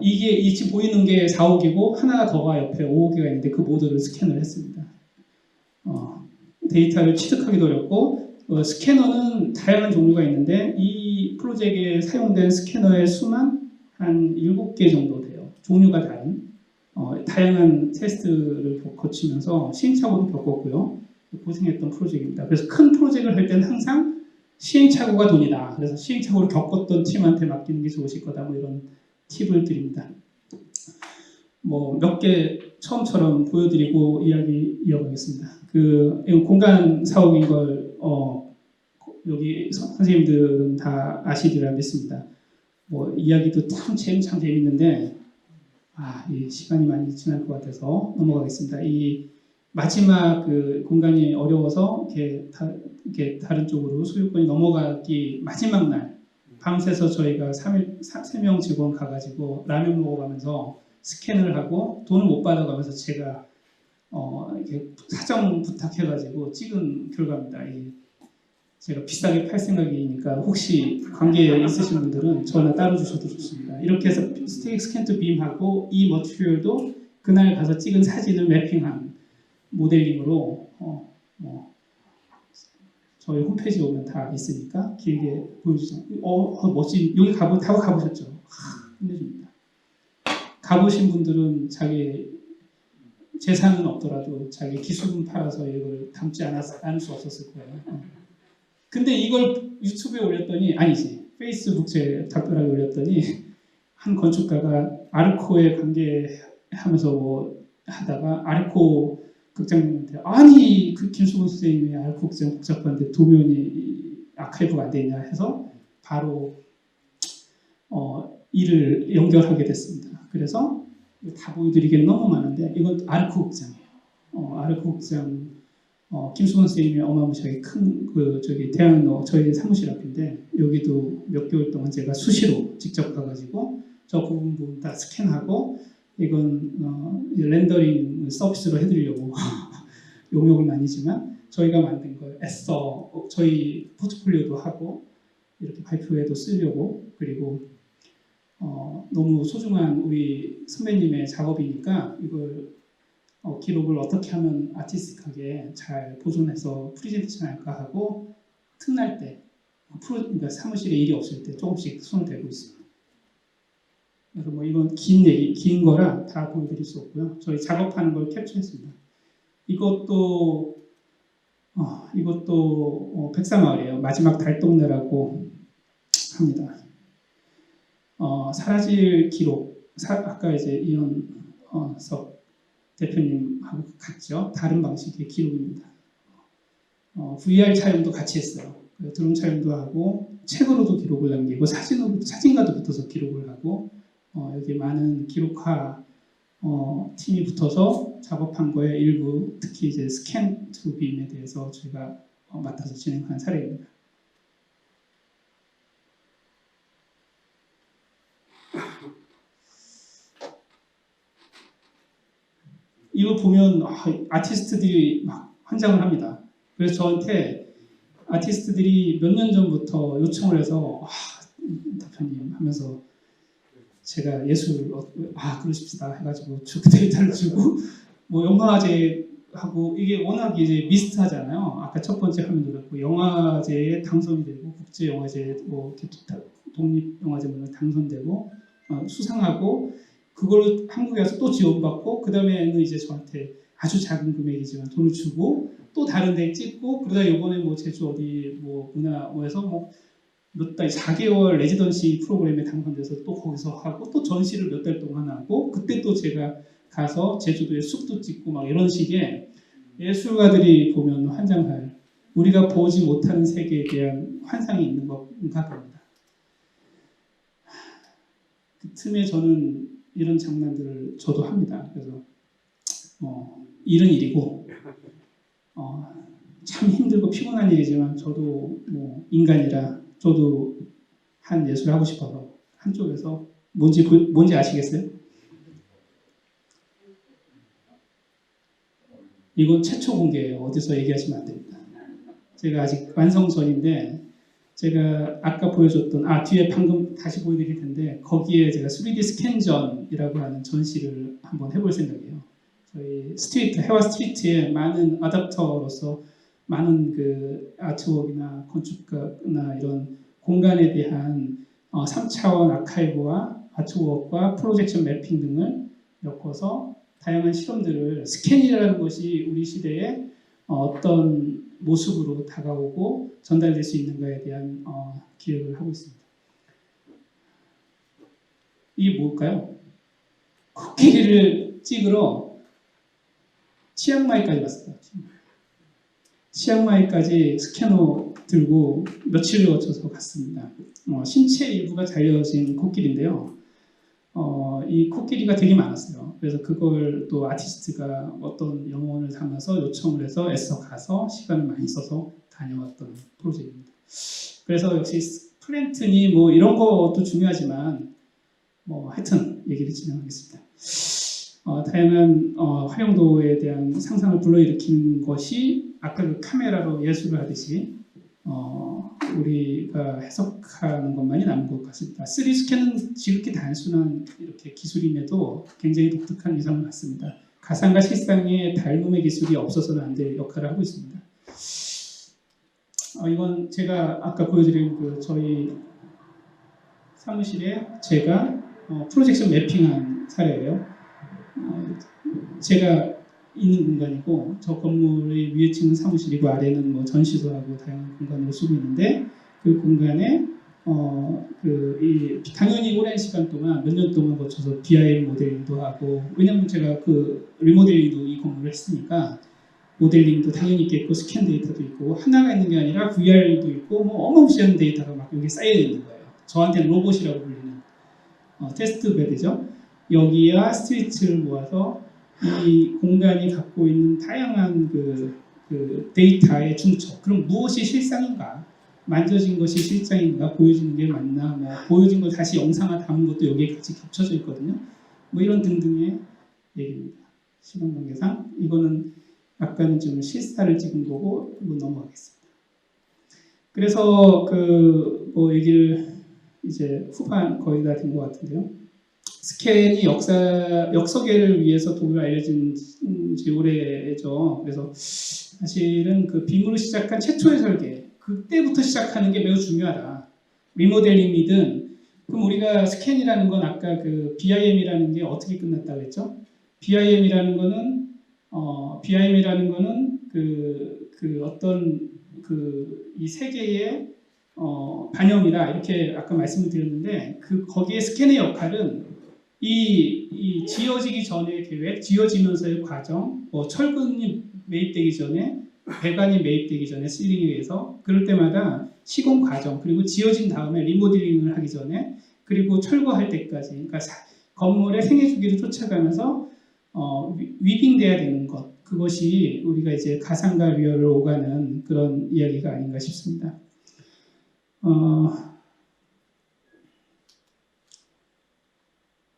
[SPEAKER 1] 이게 지금 보이는 게 4호기고 하나 더가 옆에 5호기가 있는데 그 모두를 스캔을 했습니다. 데이터를 취득하기도 어렵고 스캐너는 다양한 종류가 있는데 이 프로젝트에 사용된 스캐너의 수만 한 7개 정도 돼요. 종류가 다른 다양한 테스트를 거치면서 시행착오도 겪었고요. 고생했던 프로젝트입니다. 그래서 큰 프로젝트를 할 때는 항상 시행착오가 돈이다. 그래서 시행착오를 겪었던 팀한테 맡기는 게 좋으실 거다. 뭐 이런 팁을 드립니다. 뭐 몇 개 처음처럼 보여드리고 이야기 이어가겠습니다. 공간 사옥인 걸 여기 선생님들은 다 아시리라 믿습니다. 뭐 이야기도 참 재밌는데 이 시간이 많이 지날 것 같아서 넘어가겠습니다. 이 마지막 그 공간이 어려워서 이렇게 다른 쪽으로 소유권이 넘어가기 마지막 날 밤새서 저희가 3명 직원 가가지고 라면 먹어가면서 스캔을 하고 돈을 못 받아가면서 제가 이렇게 사정 부탁해가지고 찍은 결과입니다. 제가 비싸게 팔 생각이니까 혹시 관계에 있으신 분들은 전화 따로 주셔도 좋습니다. 이렇게 해서 스캔 투 빔하고 이 머티리얼도 그날 가서 찍은 사진을 매핑한 모델링으로 저희 홈페이지에 오면 다 있으니까 길게 보여주죠. 멋진 여기 다 가보셨죠? 끝내줍니다. 가보신 분들은 자기 재산은 없더라도 자기 기술은 팔아서 이걸 담지 않을 수 없었을 거예요. 근데 이걸 유튜브에 올렸더니 아니지 페이스북 제 답변하게 올렸더니 한 건축가가 아르코에 관계하면서 뭐 하다가 아르코 극장님한테 아니 그 김수근 선생님이 아르코 극장 복잡한데 도면이 아카이브가 안 되냐 해서 바로 일을 연결하게 됐습니다. 그래서 다 보여드리기엔 너무 많은데 이건 아르코 극장이에요. 아르코 극장 김수근 선생님이 어마무시하게 큰 대학로 저희 사무실 앞인데 여기도 몇 개월 동안 제가 수시로 직접 가가지고 저 부분 다 스캔하고 이건 렌더링 서비스로 해드리려고 용역은 아니지만 저희가 만든 걸 애써 저희 포트폴리오도 하고 이렇게 발표회도 쓰려고 그리고 너무 소중한 우리 선배님의 작업이니까 이걸 기록을 어떻게 하면 아티스틱하게 잘 보존해서 프리젠테이션 할까 하고 틈날 때 그러니까 사무실에 일이 없을 때 조금씩 손을 대고 있습니다. 그래서 뭐 이건 긴 거라 다 보여드릴 수 없고요. 저희 작업하는 걸 캡처했습니다. 이것도 이것도 백사마을이에요. 마지막 달동네라고 합니다. 사라질 기록, 아까 이제 이현석 대표님하고 같죠. 다른 방식의 기록입니다. VR 촬영도 같이 했어요. 드론 촬영도 하고 책으로도 기록을 남기고 사진과도 붙어서 기록을 하고 여기 많은 기록화 팀이 붙어서 작업한 거에 일부 특히 이제 스캔 투 빔에 대해서 저희가 맡아서 진행한 사례입니다. 이거 보면 아티스트들이 막 환장을 합니다. 그래서 저한테 아티스트들이 몇 년 전부터 요청을 해서 대표님 하면서 제가 예술 그러십시다 해가지고 데이터를 주고 뭐 영화제하고 이게 워낙 이제 미스트하잖아요. 아까 첫 번째 화면도 그렇고 영화제에 당선이 되고 국제 영화제 뭐 독립 영화제 당선되고 수상하고 그걸 한국에 와서 또 지원받고 그 다음에는 이제 저한테 아주 작은 금액이지만 돈을 주고 또 다른 데 찍고 그러다 이번에 뭐 제주 어디 뭐 문화에서 뭐 몇 달, 4개월 레지던시 프로그램에 당선돼서 또 거기서 하고 또 전시를 몇 달 동안 하고 그때 또 제가 가서 제주도에 숲도 찍고 막 이런 식의 예술가들이 보면 환장할 우리가 보지 못하는 세계에 대한 환상이 있는 것인가 봅니다. 그 틈에 저는 이런 장난들을 저도 합니다. 그래서 일은 일이고 참 힘들고 피곤한 일이지만 저도 뭐 인간이라 저도 한 예술을 하고 싶어서 한쪽에서 뭔지 아시겠어요? 이건 최초 공개예요. 어디서 얘기하시면 안 됩니다. 제가 아직 완성 전인데 제가 아까 보여줬던 뒤에 방금 다시 보여드릴 텐데 거기에 제가 3D 스캔전이라고 하는 전시를 한번 해볼 생각이에요. 저희 해와 스트리트에 많은 어댑터로서 많은 그 아트웍이나 건축가나 이런 공간에 대한 3차원 아카이브와 아트웍과 프로젝션 매핑 등을 엮어서 다양한 실험들을 스캔이라는 것이 우리 시대에 어떤 모습으로 다가오고 전달될 수 있는가에 대한 기획을 하고 있습니다. 이게 뭘까요? 코끼리를 찍으러 치앙마이까지 왔어요. 치앙마이까지 스캐너 들고 며칠을 거쳐서 갔습니다. 신체 일부가 잘려진 코끼리인데요. 이 코끼리가 되게 많았어요. 그래서 그걸 또 아티스트가 어떤 영혼을 담아서 요청을 해서 애써 가서 시간을 많이 써서 다녀왔던 프로젝트입니다. 그래서 역시 플랜트니 뭐 이런 것도 중요하지만 뭐 하여튼 얘기를 진행하겠습니다. 다양한 활용도에 대한 상상을 불러일으키는 것이 아까 그 카메라로 예술을 하듯이 우리가 해석하는 것만이 남은 것 같습니다. 3D 스캔은 지극히 단순한 이렇게 기술임에도 굉장히 독특한 위상을 갖습니다. 가상과 실상의 닮음의 기술이 없어서는 안 될 역할을 하고 있습니다. 이건 제가 아까 보여드린 그 저희 사무실에 제가 프로젝션 매핑한 사례예요. 제가 있는 공간이고 저 건물의 위에 층은 사무실이고 아래는 뭐 전시소하고 다양한 공간으로 쓰고 있는데 그 공간에 당연히 오랜 시간 동안 몇 년 동안 거쳐서 BIM 모델링도 하고 왜냐면 제가 그 리모델링도 이 건물을 했으니까 모델링도 당연히 있겠고 스캔 데이터도 있고 하나가 있는 게 아니라 VR도 있고 뭐 어마무시한 데이터가 막 여기 쌓여 있는 거예요. 저한테는 로봇이라고 불리는 테스트 베드죠. 여기와 스트리트를 모아서 이 공간이 갖고 있는 다양한 그 데이터의 중첩. 그럼 무엇이 실상인가? 만져진 것이 실상인가? 보여지는 게 맞나? 뭐 보여진 걸 다시 영상화 담은 것도 여기에 같이 겹쳐져 있거든요. 뭐 이런 등등의 얘기입니다. 시간 관계상 이거는 아까는 좀 실사를 찍은 거고 이거 넘어가겠습니다. 그래서 뭐 얘기를 이제 후반 거의 다 된 것 같은데요. 스캔이 역서계를 위해서 도구가 알려진 지 오래죠. 그래서 사실은 그 빔으로 시작한 최초의 설계, 그때부터 시작하는 게 매우 중요하다. 리모델링이든, 그럼 우리가 스캔이라는 건 아까 그 BIM이라는 게 어떻게 끝났다고 했죠? BIM이라는 거는 그 그 어떤 그 이 세계의 반영이다 이렇게 아까 말씀을 드렸는데 그 거기에 스캔의 역할은 이 지어지기 전의 계획, 지어지면서의 과정, 철근이 매입되기 전에 배관이 매입되기 전에 실링에 의해서 그럴 때마다 시공 과정 그리고 지어진 다음에 리모델링을 하기 전에 그리고 철거할 때까지 그러니까 건물의 생애 주기를 쫓아가면서 위빙돼야 되는 것 그것이 우리가 이제 가상과 리얼을 오가는 그런 이야기가 아닌가 싶습니다.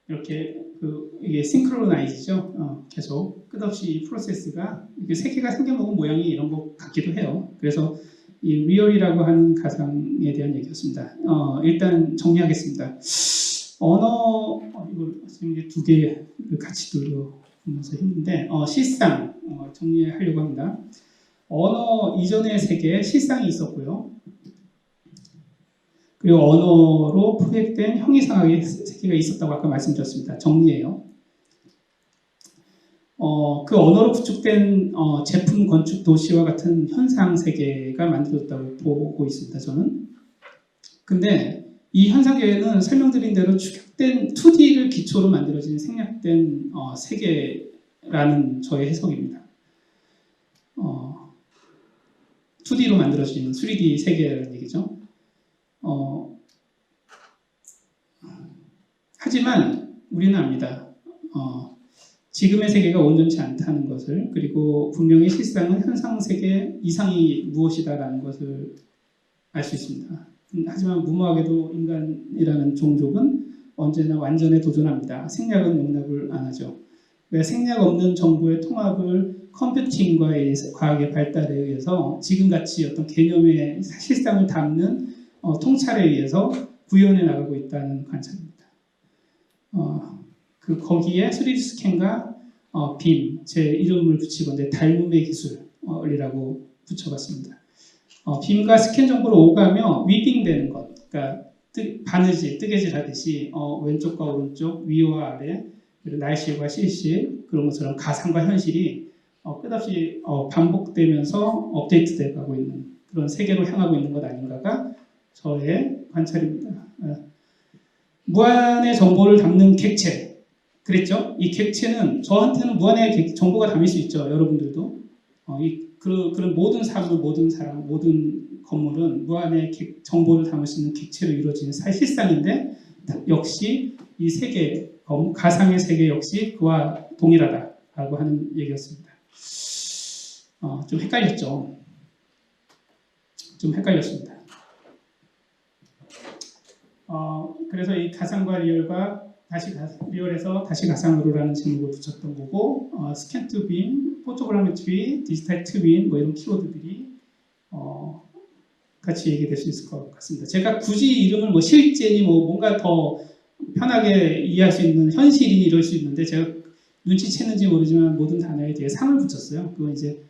[SPEAKER 1] 이렇게 이게 싱크로나이즈죠. 계속 끝없이 이 프로세스가 이게 세계가 생겨먹은 모양이 이런 것 같기도 해요. 그래서 이 리얼이라고 하는 가상에 대한 얘기였습니다. 일단 정리하겠습니다. 언어 이걸 지금 이제 두 개 같이 들어보면서 했는데 실상 정리하려고 합니다. 언어 이전의 세계에 실상이 있었고요. 그리고 언어로 포획된 형이상학의 세계가 있었다고 아까 말씀드렸습니다. 정리해요. 그 언어로 구축된 제품, 건축, 도시와 같은 현상 세계가 만들어졌다고 보고 있습니다. 저는. 근데 이 현상 세계는 설명드린 대로 축약된 2D를 기초로 만들어진 생략된 세계라는 저의 해석입니다. 2D로 만들어진 3D 세계라는 얘기죠. 하지만 우리는 압니다. 지금의 세계가 온전치 않다는 것을 그리고 분명히 실상은 현상 세계 이상이 무엇이다라는 것을 알 수 있습니다. 하지만 무모하게도 인간이라는 종족은 언제나 완전에 도전합니다. 생략은 용납을 안 하죠. 왜 생략 없는 정보의 통합을 컴퓨팅과의 과학의 발달에 의해서 지금같이 어떤 개념의 실상을 담는 통찰에 의해서 구현해 나가고 있다는 관찰입니다. 거기에 3D 스캔과 빔, 제 이름을 붙이건데 닮음의 기술이라고 붙여봤습니다. 빔과 스캔 정보를 오가며 위빙되는 것, 그러니까 바느질, 뜨개질 하듯이 왼쪽과 오른쪽, 위와 아래, 그리고 날씨와 실실 그런 것처럼 가상과 현실이 끝없이 반복되면서 업데이트돼 가고 있는 그런 세계로 향하고 있는 것 아닌가가 저의 관찰입니다. 무한의 정보를 담는 객체, 그랬죠? 이 객체는 저한테는 무한의 정보가 담을 수 있죠. 여러분들도 그런 모든 사물, 모든 사람, 모든 건물은 무한의 정보를 담을 수 있는 객체로 이루어지는 실상인데 역시 이 세계, 가상의 세계 역시 그와 동일하다라고 하는 얘기였습니다. 좀 헷갈렸죠? 좀 헷갈렸습니다. 그래서 이 가상과 리얼과 리얼에서 다시 가상으로라는 제목을 붙였던 거고 스캔 투 빔, 포토그라메트리, 디지털 트윈 뭐 이런 키워드들이 같이 얘기될 수 있을 것 같습니다. 제가 굳이 이름을 뭐 실제니 뭐 뭔가 더 편하게 이해할 수 있는 현실이니 이럴 수 있는데 제가 눈치챘는지 모르지만 모든 단어에 뒤에 상을 붙였어요. 그건 이제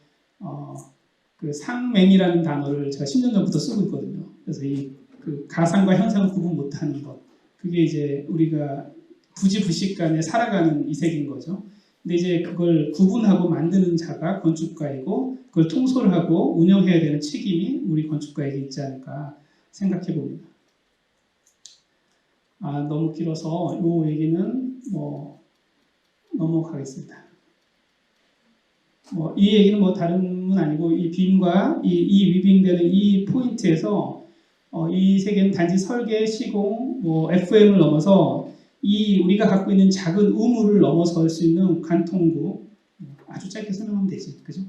[SPEAKER 1] 그 상맹이라는 단어를 제가 10년 전부터 쓰고 있거든요. 그래서 그 가상과 현상을 구분 못하는 것, 그게 이제 우리가 부지불식간에 살아가는 이 세계인 거죠. 근데 이제 그걸 구분하고 만드는 자가 건축가이고 그걸 통솔을 하고 운영해야 되는 책임이 우리 건축가에게 있지 않을까 생각해 봅니다. 너무 길어서 이 얘기는 넘어가겠습니다. 이 얘기는 다른 건 아니고 이 빔과 이 위빙되는 이 포인트에서 이 세계는 단지 설계, 시공, FM을 넘어서 우리가 갖고 있는 작은 우물을 넘어설 수 있는 관통구, 아주 짧게 설명하면 되지, 그죠?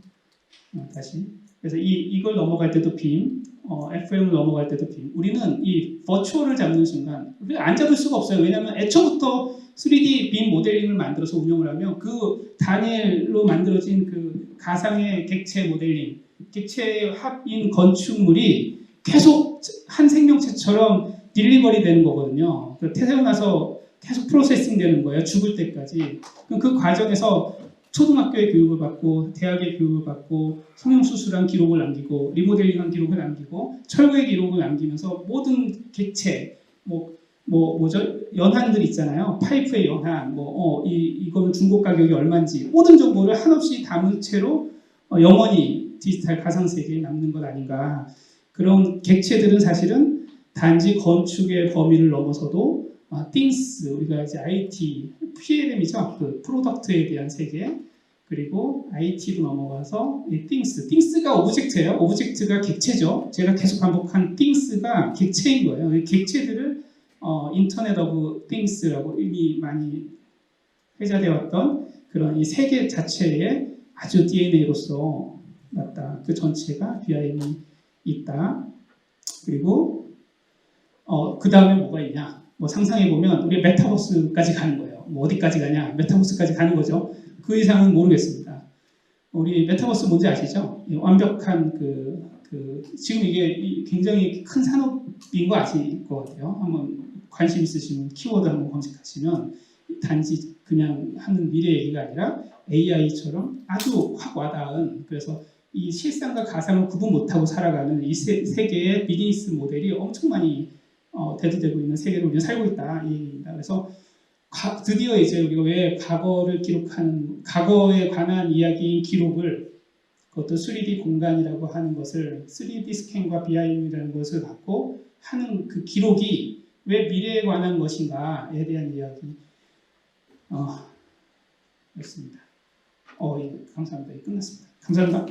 [SPEAKER 1] 다시. 그래서 이걸 넘어갈 때도 빔, FM을 넘어갈 때도 빔. 우리는 이 버추얼을 잡는 순간, 우리가 안 잡을 수가 없어요. 왜냐하면 애초부터 3D 빔 모델링을 만들어서 운영을 하면 그 단일로 만들어진 그 가상의 객체 모델링, 객체의 합인 건축물이 계속 한 생명체처럼 딜리버리 되는 거거든요. 태어나서 계속 프로세싱 되는 거예요. 죽을 때까지. 그 과정에서 초등학교의 교육을 받고 대학의 교육을 받고 성형수술한 기록을 남기고 리모델링한 기록을 남기고 철거의 기록을 남기면서 모든 객체 뭐죠? 연한들 있잖아요. 파이프의 연한 이거는 중고 가격이 얼마인지 모든 정보를 한없이 담은 채로 영원히 디지털 가상세계에 남는 것 아닌가. 그런 객체들은 사실은 단지 건축의 범위를 넘어서도 things, 우리가 이제 IT, PLM이죠. 그 프로덕트에 대한 세계, 그리고 IT로 넘어가서 이 things가 오브젝트예요. 오브젝트가 객체죠. 제가 계속 반복한 things가 객체인 거예요. 이 객체들을 인터넷 오브 things라고 이미 많이 회자되었던 그런 이 세계 자체의 아주 DNA로서 맞다. 그 전체가 BIM이 있다. 그리고 그 다음에 뭐가 있냐? 뭐 상상해 보면 우리 메타버스까지 가는 거예요. 뭐 어디까지 가냐? 메타버스까지 가는 거죠. 그 이상은 모르겠습니다. 우리 메타버스 뭔지 아시죠? 완벽한 지금 이게 굉장히 큰 산업인 거 아실 것 같아요. 한번 관심 있으시면 키워드 한번 검색하시면 단지 그냥 하는 미래 얘기가 아니라 AI처럼 아주 확 와닿은, 그래서 이 실상과 가상을 구분 못하고 살아가는 이 세계의 비즈니스 모델이 엄청 많이 대두되고 있는 세계로 우리가 살고 있다, 이 얘기입니다. 그래서 드디어 이제 우리가 왜 과거를 기록하는, 과거에 관한 이야기인 기록을, 그것도 3D 공간이라고 하는 것을 3D 스캔과 BIM이라는 것을 갖고 하는 그 기록이 왜 미래에 관한 것인가에 대한 이야기 였습니다. 감사합니다. 끝났습니다. 감사합니다.